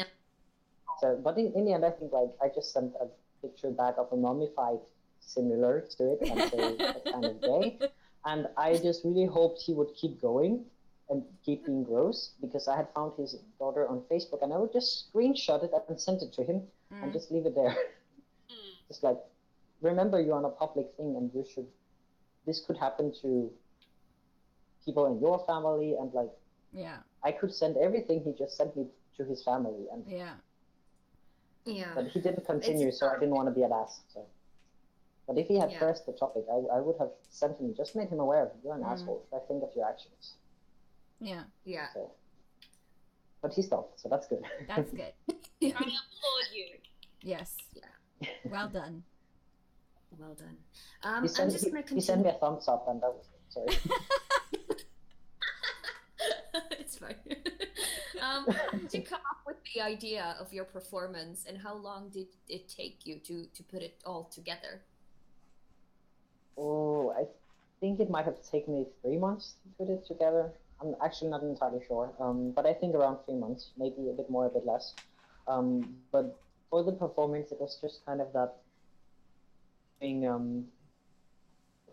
So, but in the end, I think, like, I just sent a picture back of a mummified similar to it, and say it's kind of gay. And I just really hoped he would keep going and keep being gross, because I had found his daughter on Facebook, and I would just screenshot it and send it to him and just leave it there. Just like, remember, you're on a public thing, and this could happen to people in your family, and like, I could send everything he just sent me to his family, and but he didn't continue, so I didn't want to be an ass. So. But if he had pressed the topic, I would have sent him, just made him aware of, you're an asshole. I think of your actions. Yeah. So, but he stopped, so that's good. That's good. I applaud you. Yes. Yeah. Well done. Well done. He sent me a thumbs up, and that was it. Sorry. It's fine. How did you come up with the idea of your performance, and how long did it take you to put it all together? Oh, I think it might have taken me 3 months to put it together. I'm actually not entirely sure, but I think around 3 months, maybe a bit more, a bit less. But for the performance, it was just kind of that being,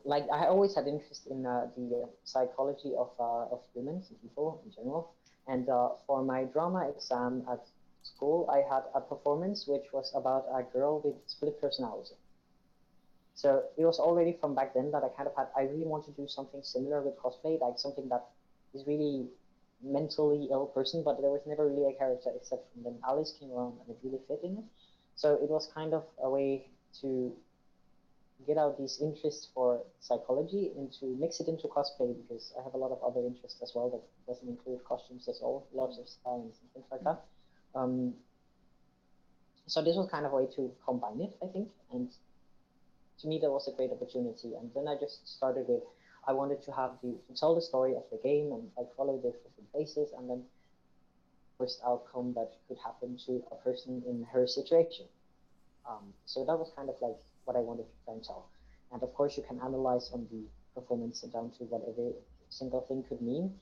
like, I always had interest in the psychology of humans and people in general. And for my drama exam at school, I had a performance which was about a girl with split personality. So it was already from back then that I kind of had, I really want to do something similar with cosplay, like something that is really mentally ill person, but there was never really a character except when Alice came around and it really fit in it. So it was kind of a way to get out these interests for psychology and to mix it into cosplay, because I have a lot of other interests as well that doesn't include costumes as well, lots of science and things like that. So this was kind of a way to combine it, I think, and to me that was a great opportunity. And then I just started with, I wanted to tell the story of the game and like follow the different phases, and then worst outcome that could happen to a person in her situation. So that was kind of like what I wanted to try and tell. And of course you can analyze on the performance down to what every single thing could mean.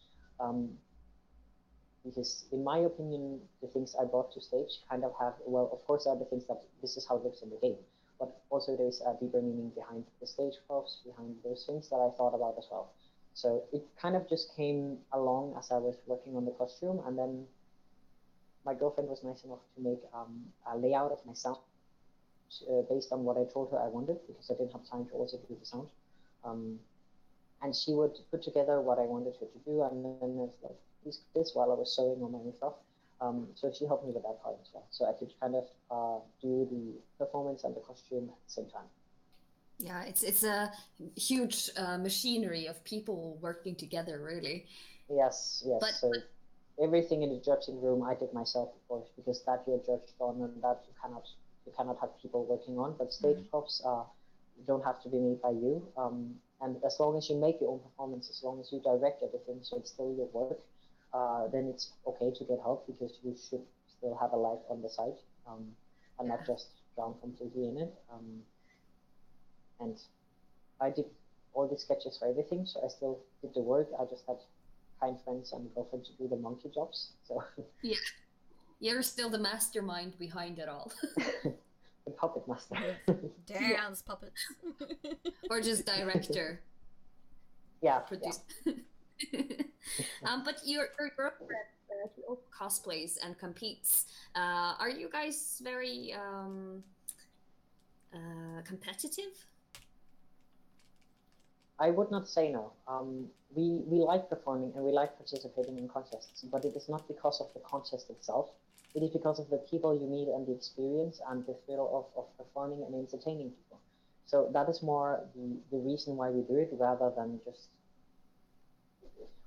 Because in my opinion, the things I brought to stage kind of have, well, of course are the things that this is how it looks in the game, but also there's a deeper meaning behind the stage props, behind those things that I thought about as well. So it kind of just came along as I was working on the costume, and then my girlfriend was nice enough to make a layout of my sound based on what I told her I wanted, because I didn't have time to also do the sound. And she would put together what I wanted her to do, and then it's like, this while I was sewing on my own stuff. So she helped me with that part as well. So I could kind of do the performance and the costume at the same time. Yeah, it's a huge machinery of people working together, really. Yes. So everything in the judging room I did myself, of course, because that you're judged on and that you cannot you cannot have people working on. But stage props don't have to be made by you. And as long as you make your own performance, as long as you direct everything, so it's still your work, then it's okay to get help, because you should still have a life on the side, and not just drown completely in it. And I did all the sketches for everything, so I still did the work. I just had kind friends and girlfriend to do the monkey jobs. So yeah, you're still the mastermind behind it all. the puppet master. Dance puppets. Or just director. Yeah. Producer. But your girlfriend, she also cosplays and competes. Are you guys very competitive? I would not say no. We like performing and we like participating in contests, but it is not because of the contest itself. It is because of the people you meet and the experience and the thrill of performing and entertaining people. So that is more the reason why we do it, rather than just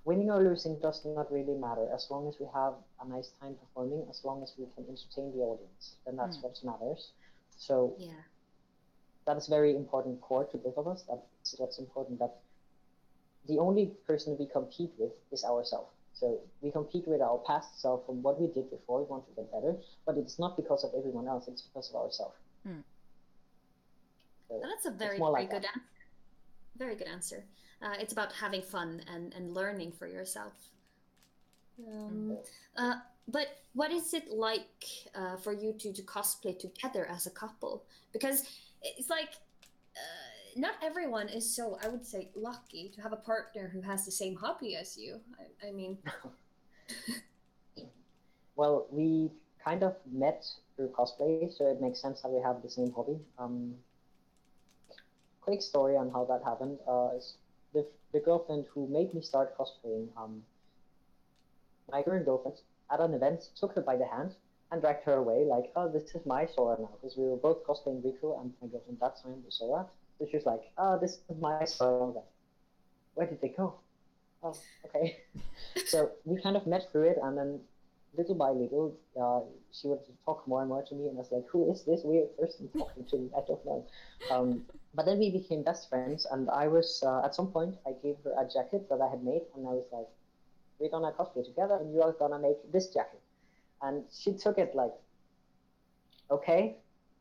winning or losing does not really matter. As long as we have a nice time performing, as long as we can entertain the audience, then that's what matters. So yeah, that is very important core to both of us. That's what's important, that the only person we compete with is ourselves. So we compete with our past self from what we did before. We want to get better, but it's not because of everyone else. It's because of ourselves. So that's a very good answer. Very good answer. It's about having fun and learning for yourself. But what is it like for you to cosplay together as a couple? Because it's like not everyone is so, I would say, lucky to have a partner who has the same hobby as you. I mean... Well, we kind of met through cosplay, so it makes sense that we have the same hobby. Quick story on how that happened. The girlfriend who made me start cosplaying, my current girlfriend, at an event, took her by the hand and dragged her away, like, oh, this is my Sora now, because we were both cosplaying Riku, and my girlfriend that time was Sora. So she was like, oh, this is my Sora. I was like, where did they go? Oh, okay. So we kind of met through it, and then little by little, she would talk more and more to me, and I was like, who is this weird person talking to me? I don't know. But then we became best friends, and I was, at some point, I gave her a jacket that I had made, and I was like, we're gonna cosplay together, and you are gonna make this jacket. And she took it like, okay,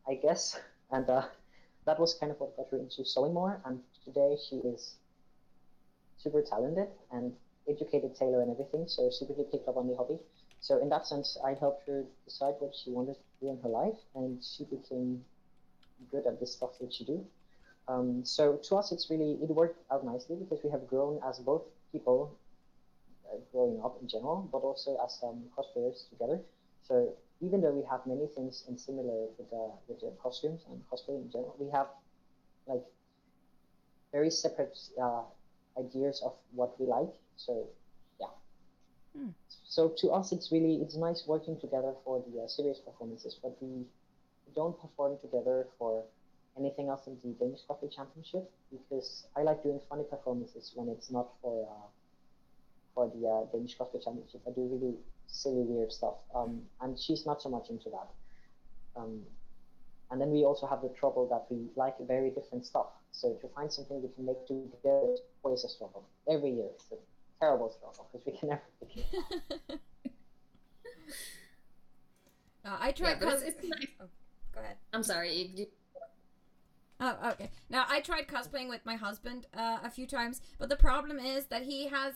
I guess. And that was kind of what got her into sewing more, and today she is super talented and educated tailor and everything, so she really picked up on the hobby. So in that sense, I helped her decide what she wanted to do in her life, and she became good at the stuff that she do. So to us, it worked out nicely, because we have grown as both people, growing up in general, but also as cosplayers together. So even though we have many things in similar with the costumes and cosplay in general, we have like very separate ideas of what we like. So yeah. So to us, it's nice working together for the serious performances, but we don't perform together for anything else in the Danish Cosplay Championship, because I like doing funny performances when it's not for the Danish Cosplay Championship. I do really silly, weird stuff, and she's not so much into that. And then we also have the trouble that we like very different stuff. So to find something we can make together is always a struggle. Every year, it's a terrible struggle, because we can never pick it. I tried. Yeah, it's nice. Oh, go ahead. I'm sorry. Oh, okay. Now, I tried cosplaying with my husband a few times, but the problem is that he has,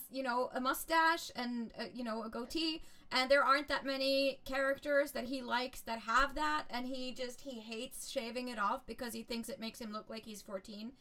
a mustache and, a goatee, and there aren't that many characters that he likes that have that, and he hates shaving it off because he thinks it makes him look like he's 14.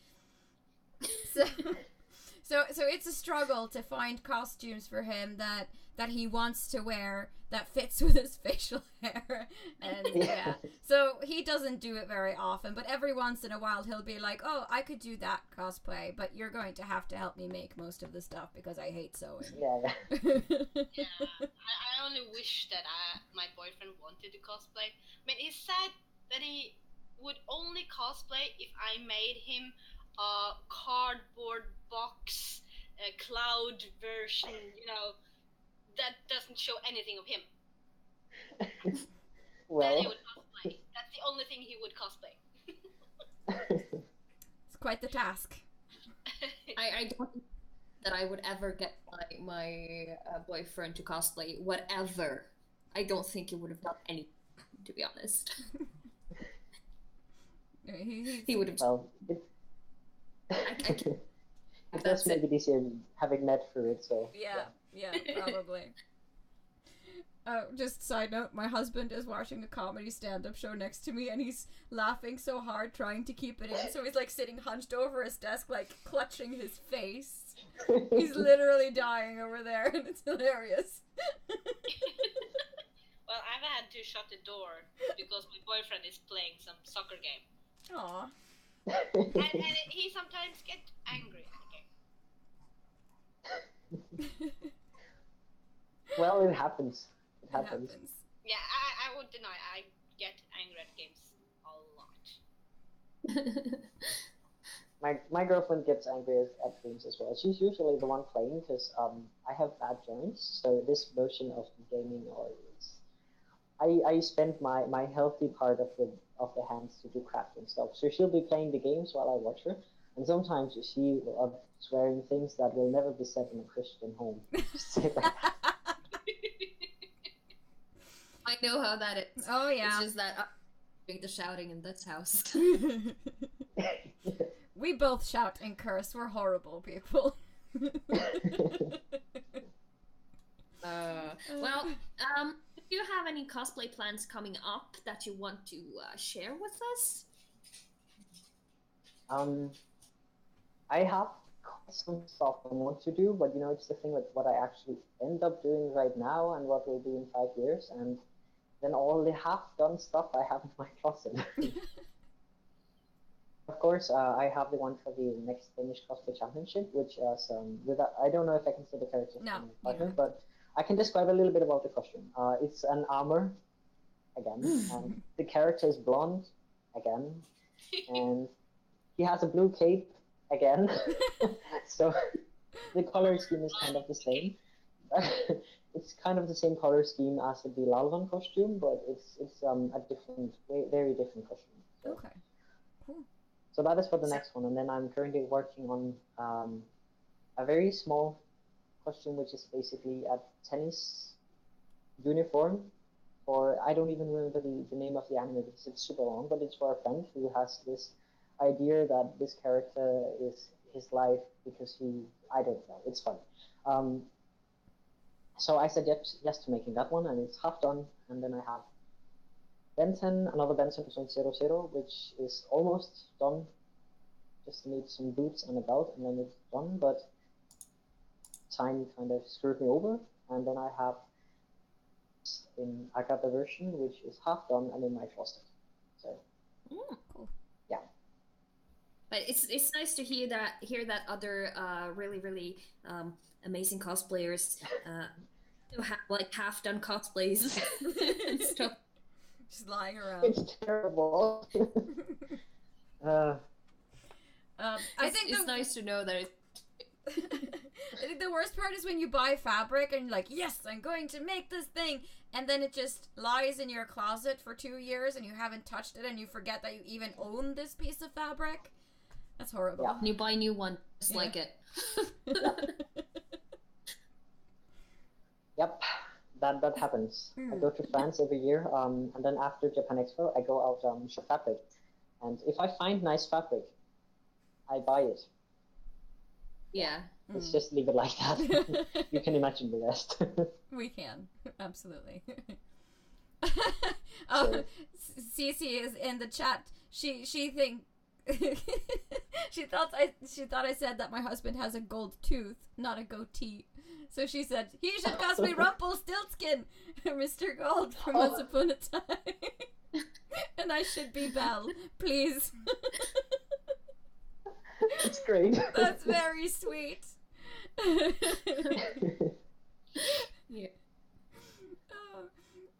So it's a struggle to find costumes for him that he wants to wear that fits with his facial hair, and yeah. So he doesn't do it very often, but every once in a while he'll be like, oh, I could do that cosplay, but you're going to have to help me make most of the stuff because I hate sewing. Yeah. I only wish that my boyfriend wanted to cosplay. I mean, he said that he would only cosplay if I made him a cardboard box, a cloud version, that doesn't show anything of him. Well, then he would cosplay. That's the only thing he would cosplay. It's quite the task. I don't think that I would ever get my boyfriend to cosplay whatever. I don't think he would have done anything, to be honest. He would have. Well, that's maybe this year having met through it, so Yeah, probably. Just side note, my husband is watching a comedy stand-up show next to me, and he's laughing so hard trying to keep it in, so he's like sitting hunched over his desk, like clutching his face. He's literally dying over there, and it's hilarious. Well, I've had to shut the door because my boyfriend is playing some soccer game. Aw. And he sometimes gets angry at the game. Well, it happens. It happens. Yeah, I would deny I get angry at games a lot. My girlfriend gets angry at games as well. She's usually the one playing because I have bad joints, so this motion of gaming I spend my healthy part of the hands to do crafting stuff. So she'll be playing the games while I watch her, and sometimes she will be swearing things that will never be said in a Christian home. Just say that. I know how that is. Oh yeah. It's just that the shouting in this house. We both shout and curse. We're horrible people. Well, do you have any cosplay plans coming up that you want to share with us? I have some stuff I want to do, but it's the thing with what I actually end up doing right now and what will be in 5 years, and then all the half-done stuff I have in my closet. Of course, I have the one for the next Danish cosplay championship, which is I don't know if I can say the character partner, but I can describe a little bit about the costume. It's an armor again, and the character is blonde again, and he has a blue cape again. So the color scheme is kind of the same. It's kind of the same color scheme as the Lalvan costume, but it's a different, very different costume. So. Okay, cool. So that is for the next one, and then I'm currently working on a very small costume, which is basically a tennis uniform for, I don't even remember the name of the anime because it's super long, but it's for a friend who has this idea that this character is his life because I don't know, it's fun. So I said yes to making that one, and it's half done, and then I have another Benson 0.00, which is almost done. Just need some boots and a belt, and then it's done, but time kind of screwed me over, and then I have in Akata version, which is half done and in my closet. So cool. Yeah. But it's nice to hear that other really amazing cosplayers who have like half done cosplays and stuff. Just lying around. It's terrible. I think it's nice to know that it's... I think the worst part is when you buy fabric and you're like, yes, I'm going to make this thing, and then it just lies in your closet for 2 years and you haven't touched it and you forget that you even own this piece of fabric. That's horrible. Yeah. You buy a new one just like it. Yep, that happens. I go to France every year, and then after Japan Expo, I go out shop fabric, and if I find nice fabric, I buy it. Yeah. Let's just leave it like that. You can imagine the rest. We can, absolutely. Cece is in the chat. She think she thought I said that my husband has a gold tooth, not a goatee. So she said he should cosplay Rumpelstiltskin, Mr. Gold from Once Upon a Time, and I should be Belle, please. That's great. That's very sweet. Yeah.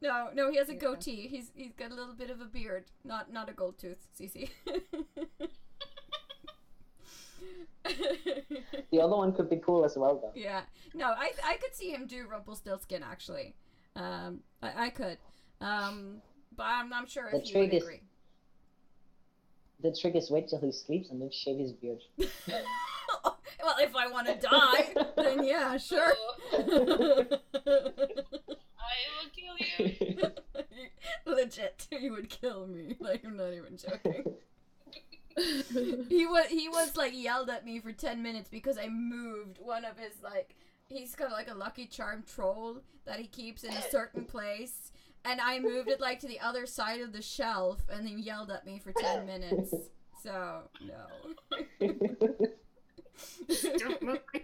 No, he has a goatee. He's got a little bit of a beard, not a gold tooth, Cece. The other one could be cool as well, though. Yeah. No, I could see him do Rumpelstiltskin, actually. I could. But I'm not sure if you would agree. the trick is wait till he sleeps and then shave his beard. Well, if I want to die, then yeah, sure. I will kill you. Legit, you would kill me. Like, I'm not even joking. He was like yelled at me for 10 minutes because I moved one of his, like, he's got like a Lucky Charm troll that he keeps in a certain place, and I moved it like to the other side of the shelf, and he yelled at me for 10 minutes. So no. Don't move my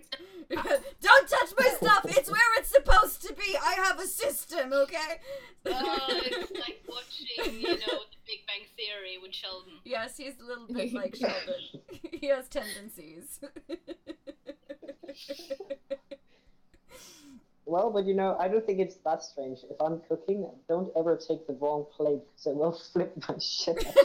Don't touch my stuff. It's where it's supposed to be. I have a system, okay? It's like watching, The Big Bang Theory with Sheldon. Yes, he's a little bit like Sheldon. He has tendencies. Well, but I don't think it's that strange. If I'm cooking, don't ever take the wrong plate because it will flip my shit at you.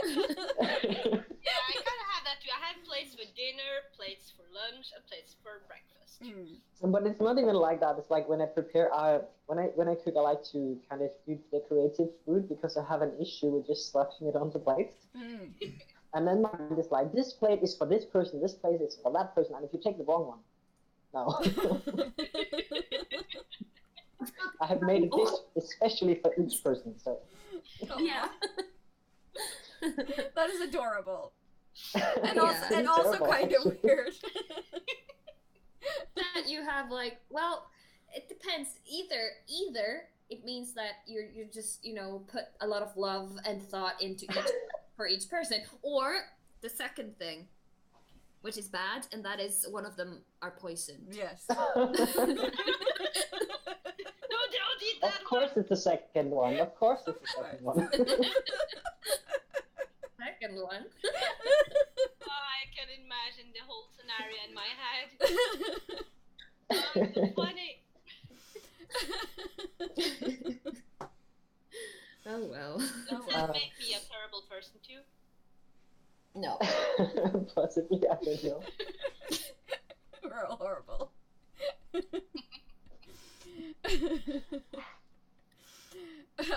Yeah, I kind of have that too. I have plates for dinner, plates for lunch, and plates for breakfast. But it's not even like that. It's like when I prepare, when I cook, I like to kind of do decorative food because I have an issue with just slapping it on the plate. And then my mind is like, this plate is for this person, this plate is for that person, and if you take the wrong one, no. I have made a dish especially for each person, so. Yeah. That is adorable. And Yeah. also Terrible, kind of actually. weird. That you have like, well, it depends. Either it means that you're just put a lot of love and thought into each for each person, or the second thing, which is bad, and that is one of them are poisoned. Yes. No, don't eat that. Of course it's the second one. Of course it's the second one. Second one. I can imagine the whole scenario in my head. Oh, it's so funny. Oh well. Does that make me a terrible person too? No. Possibly, I don't know. We're all horrible.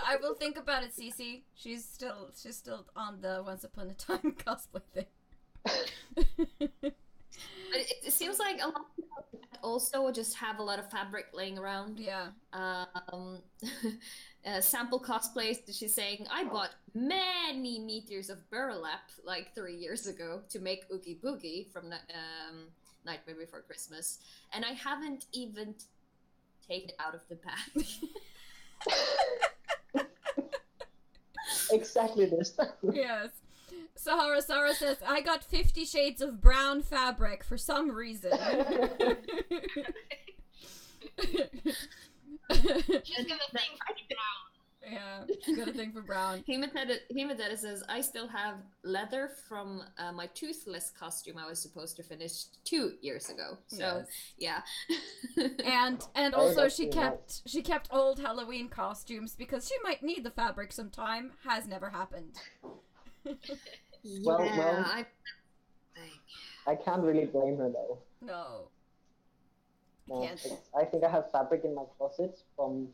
I will think about it, Cece. She's still on the Once Upon a Time cosplay thing. It seems like a lot of people also just have a lot of fabric laying around. Yeah. Sample cosplays. She's saying, I bought many meters of burlap like 3 years ago to make Oogie Boogie from Nightmare Before Christmas, and I haven't even taken it out of the bag. Exactly this. Yes. Sahara says, I got 50 shades of brown fabric for some reason. She's got a thing for brown. Yeah, she's got a thing for brown. Hemateta says, I still have leather from my toothless costume I was supposed to finish 2 years ago. So, Yes. yeah. And also she kept old Halloween costumes because she might need the fabric sometime. Has never happened. Well, I can't really blame her though. No. No, Can't. I think I have fabric in my closet from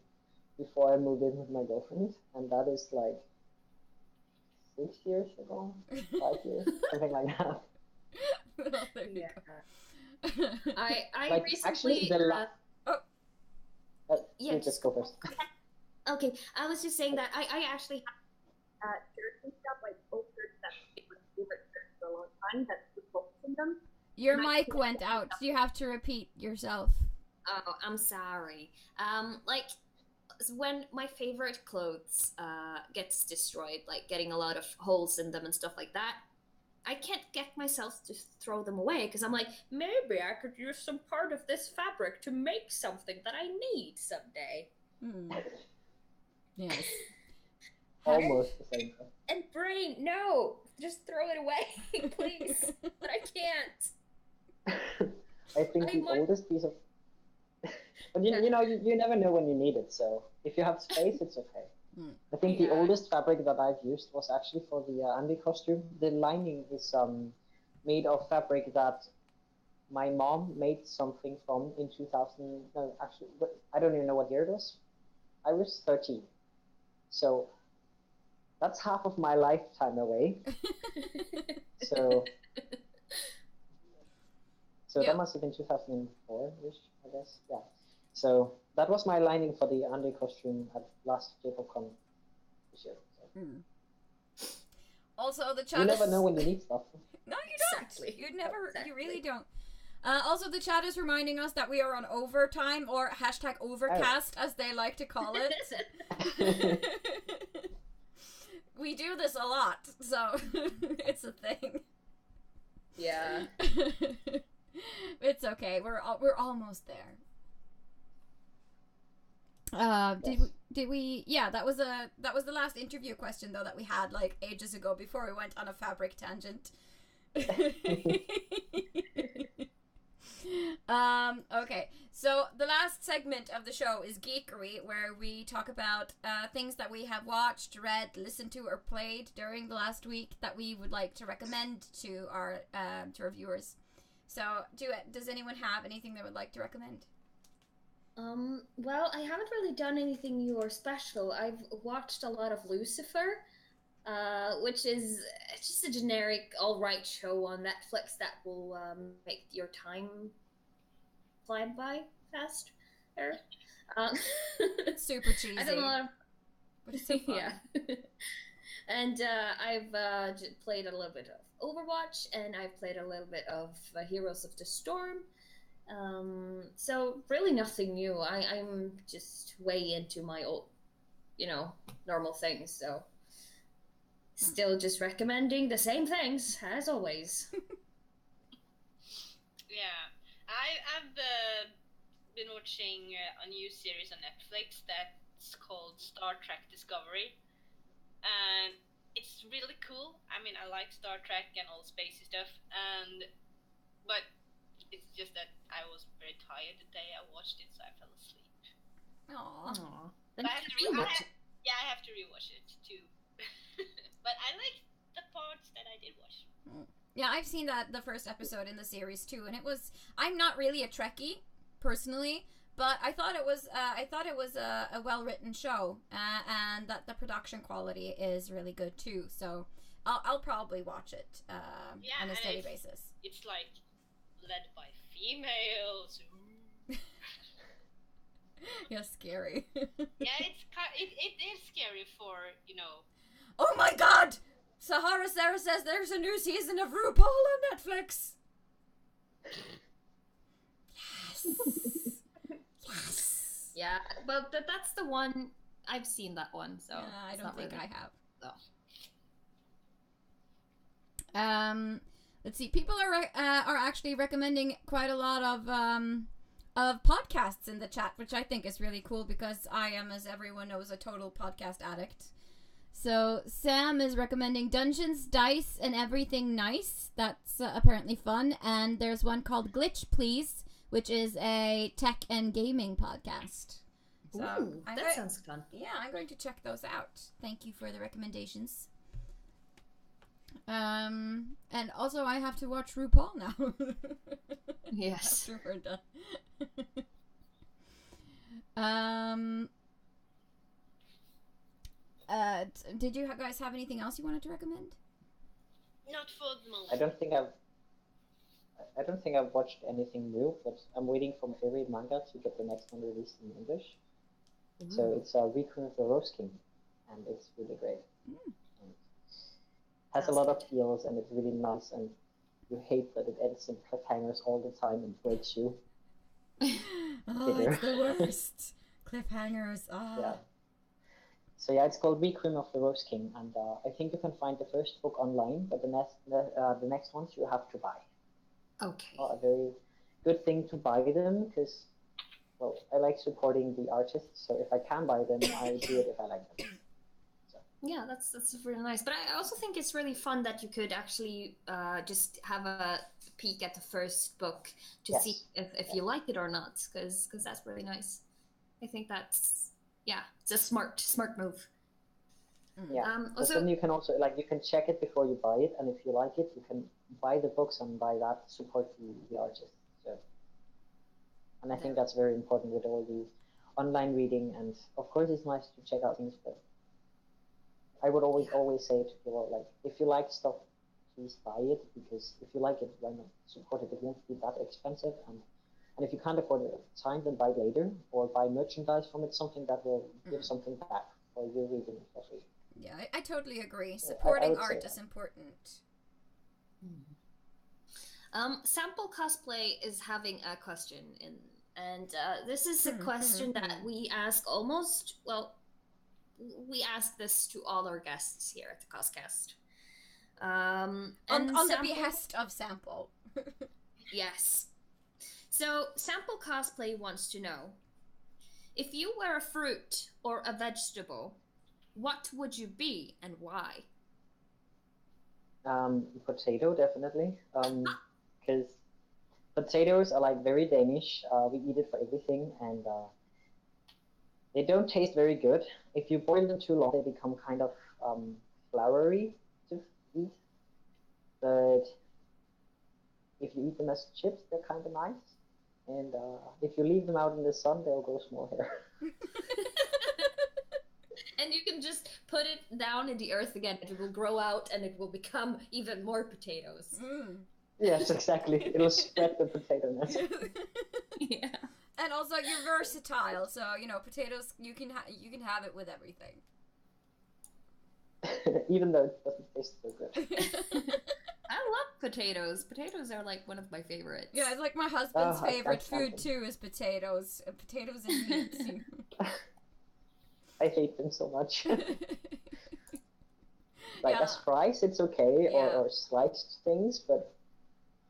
before I moved in with my girlfriend, and that is like 6 years ago, 5 years, something like that. Well, there you go. I Like, recently actually, yeah, you just go first. okay, I was just saying that I actually have shirts and stuff, like old shirts that have been my favorite shirts for a long time that with holes in them. Your mic went out. You have to repeat yourself. Oh, I'm sorry. Like when my favorite clothes gets destroyed, like getting a lot of holes in them and stuff like that, I can't get myself to throw them away because I'm like, maybe I could use some part of this fabric to make something that I need someday. Yes. Almost the same thing. And brain, no, just throw it away, please. But I can't. I think the oldest piece of but you never know when you need it, so if you have space it's okay. I think the oldest fabric that I've used was actually for the Andy costume. The lining is made of fabric that my mom made something from in 2000. No, actually, I don't even know what year it was. I was 13, so that's half of my lifetime away. So Yeah. that must have been 2004-ish, I guess. Yeah. So that was my lining for the Andy costume at last JPopCon this year. So. Also, the chat. You never know when you need stuff. No, you don't. Exactly. You never. Exactly. You really don't. Also, the chat is reminding us that we are on overtime, or hashtag overcast, as they like to call it. We do this a lot, so it's a thing. Yeah. It's okay. We're almost there. Did we? Yeah, that was the last interview question though that we had like ages ago before we went on a fabric tangent. Okay, so the last segment of the show is Geekery, where we talk about things that we have watched, read, listened to, or played during the last week that we would like to recommend to our viewers. So, does anyone have anything they would like to recommend? Well, I haven't really done anything new or special. I've watched a lot of Lucifer, which is just a generic, alright show on Netflix that will make your time fly by fast. Super cheesy. I don't know. But it's so fun. Yeah. And I've played a little bit of Overwatch, and I've played a little bit of Heroes of the Storm. So really nothing new. I'm just way into my old, normal things. So still just recommending the same things as always. Yeah, I've been watching a new series on Netflix that's called Star Trek Discovery, and it's really cool. I mean, I like Star Trek and all spacey stuff, but it's just that I was very tired the day I watched it, so I fell asleep. Aww. Then I have to rewatch it. Yeah, I have to rewatch it too. But I like the parts that I did watch. Yeah, I've seen the first episode in the series too, and I'm not really a Trekkie personally, but I thought it was a well written show, and that the production quality is really good too. So I'll probably watch it on a steady basis. It's like led by females. Yeah, scary. Yeah, it is scary for Oh my God! Sahara Sarah says there's a new season of RuPaul on Netflix. Yes. Yes. Yeah, well, that's the one. I've seen that one, so yeah, I don't think really... I have. So. Let's see. People are actually recommending quite a lot of podcasts in the chat, which I think is really cool because I am, as everyone knows, a total podcast addict. So Sam is recommending Dungeons, Dice, and Everything Nice. That's apparently fun. And there's one called Glitch Please, which is a tech and gaming podcast. So ooh, that sounds fun. Yeah, I'm going to check those out. Thank you for the recommendations. And also I have to watch RuPaul now. Yes. After we're done. Did you guys have anything else you wanted to recommend? Not for the moment. I don't think I've watched anything new, but I'm waiting for my favorite manga to get the next one released in English. Mm-hmm. So it's Requiem of the Rose King, and it's really great. Has a lot of feels, and it's really nice, and you hate that it ends in cliffhangers all the time and breaks you. Oh, it's the worst. Cliffhangers. Yeah. So yeah, it's called Requiem of the Rose King, and I think you can find the first book online, but the next ones you have to buy. Okay. A very good thing to buy them, because, well, I like supporting the artists, so if I can buy them, I do it if I like them. So. Yeah, that's really nice. But I also think it's really fun that you could actually just have a peek at the first book to see if you like it or not, because that's really nice. I think that's... Yeah, it's a smart move. Yeah. Also, then you can also you can check it before you buy it, and if you like it, you can buy the books and by that support the artist. So, and I think that's very important with all the online reading, and of course it's nice to check out things, but I would always say to people, like, if you like stuff, please buy it, because if you like it, why not support it? It won't be that expensive, and if you can't afford it at the time, then buy it later, or buy merchandise from it, something that will give something back for your reading, especially. Yeah, I totally agree. Supporting art is important. Sample Cosplay is having a question in, and this is a question that we ask almost, well, we ask this to all our guests here at the CosCast. On the behest of Sample. Yes. So, Sample Cosplay wants to know, if you were a fruit or a vegetable, what would you be and why? Potato, definitely. Because potatoes are like very Danish. We eat it for everything, and they don't taste very good. If you boil them too long, they become kind of floury to eat. But if you eat them as chips, they're kind of nice. And if you leave them out in the sun, they'll grow small hair. And you can just put it down in the earth again. It will grow out and it will become even more potatoes. Yes, exactly. It'll spread the potato-ness. Yeah. And also, you're versatile, so you know potatoes. You can have it with everything. Even though it doesn't taste so good. I love potatoes. Potatoes are like one of my favorites. Yeah, it's like my husband's favorite food too is potatoes. Potatoes and meat. I hate them so much. Like as fries, it's okay, or sliced things, but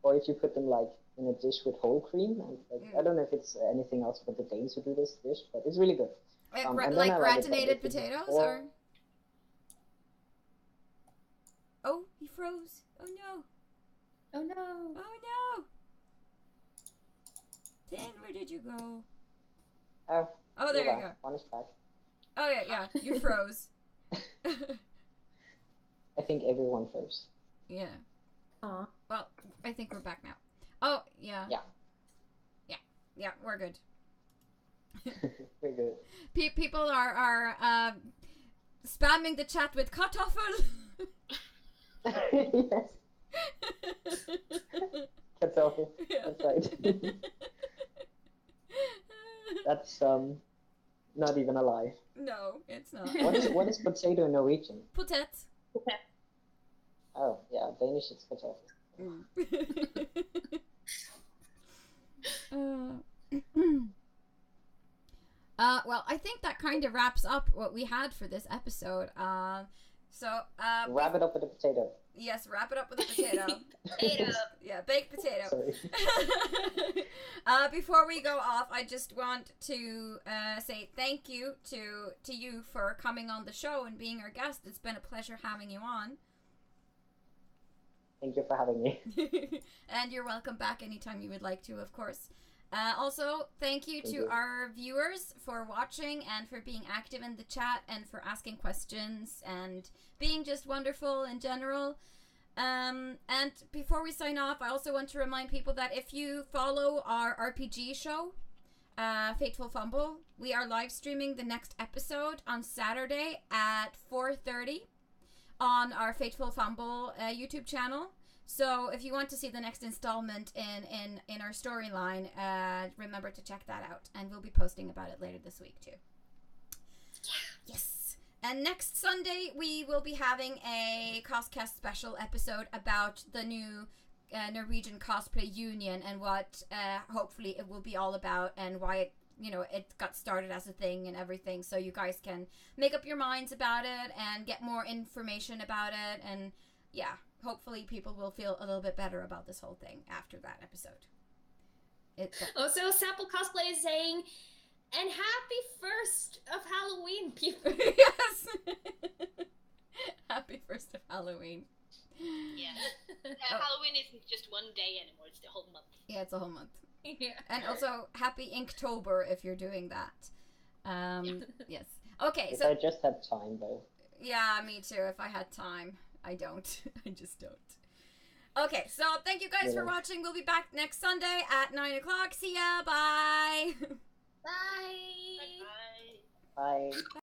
or if you put them like in a dish with whole cream, and like, I don't know if it's anything else but the Danes who do this dish, but it's really good. Like gratinated potatoes, or? Oh, he froze. Oh no. Oh no. Oh no. Tin, where did you go? Oh, there you go. One is back. Oh yeah, you froze. I think everyone froze. Yeah. Aw. Well, I think we're back now. Oh, yeah. Yeah, we're good. We're good. People are spamming the chat with kartoffel. Yes. Kartoffel. Yeah. That's right. That's not even a lie. No, it's not. What is potato in Norwegian? Potet. Oh, yeah, Danish it's kartoffel. Well, I think that kind of wraps up what we had for this episode. Wrap it up with a potato. Yes, wrap it up with a potato. Potato. Yeah, baked potato. Sorry. Before we go off, I just want to say thank you to you for coming on the show and being our guest. It's been a pleasure having you on. Thank you for having me. And you're welcome back anytime you would like to, of course. Also, thank you to our viewers for watching and for being active in the chat and for asking questions and being just wonderful in general. And before we sign off, I also want to remind people that if you follow our RPG show, Fateful Fumble, we are live streaming the next episode on Saturday at 4:30 on our Fateful Fumble YouTube channel. So if you want to see the next installment in our storyline, remember to check that out. And we'll be posting about it later this week too. Yeah. Yes. And next Sunday, we will be having a CosCast special episode about the new Norwegian Cosplay Union and what hopefully it will be all about and why it got started as a thing and everything. So you guys can make up your minds about it and get more information about it. And yeah. Hopefully people will feel a little bit better about this whole thing after that episode. Also, Sample Cosplay is saying, and happy 1st of Halloween, people. Yes! Happy 1st of Halloween. Yeah. Halloween isn't just one day anymore, it's the whole month. Yeah, it's a whole month. Yeah. And also, happy Inktober if you're doing that. Yes. Okay, If so... I just had time, though. Yeah, me too, if I had time. I don't. I just don't. Okay, so thank you guys for watching. We'll be back next Sunday at 9 o'clock. See ya. Bye. Bye. Bye. Bye.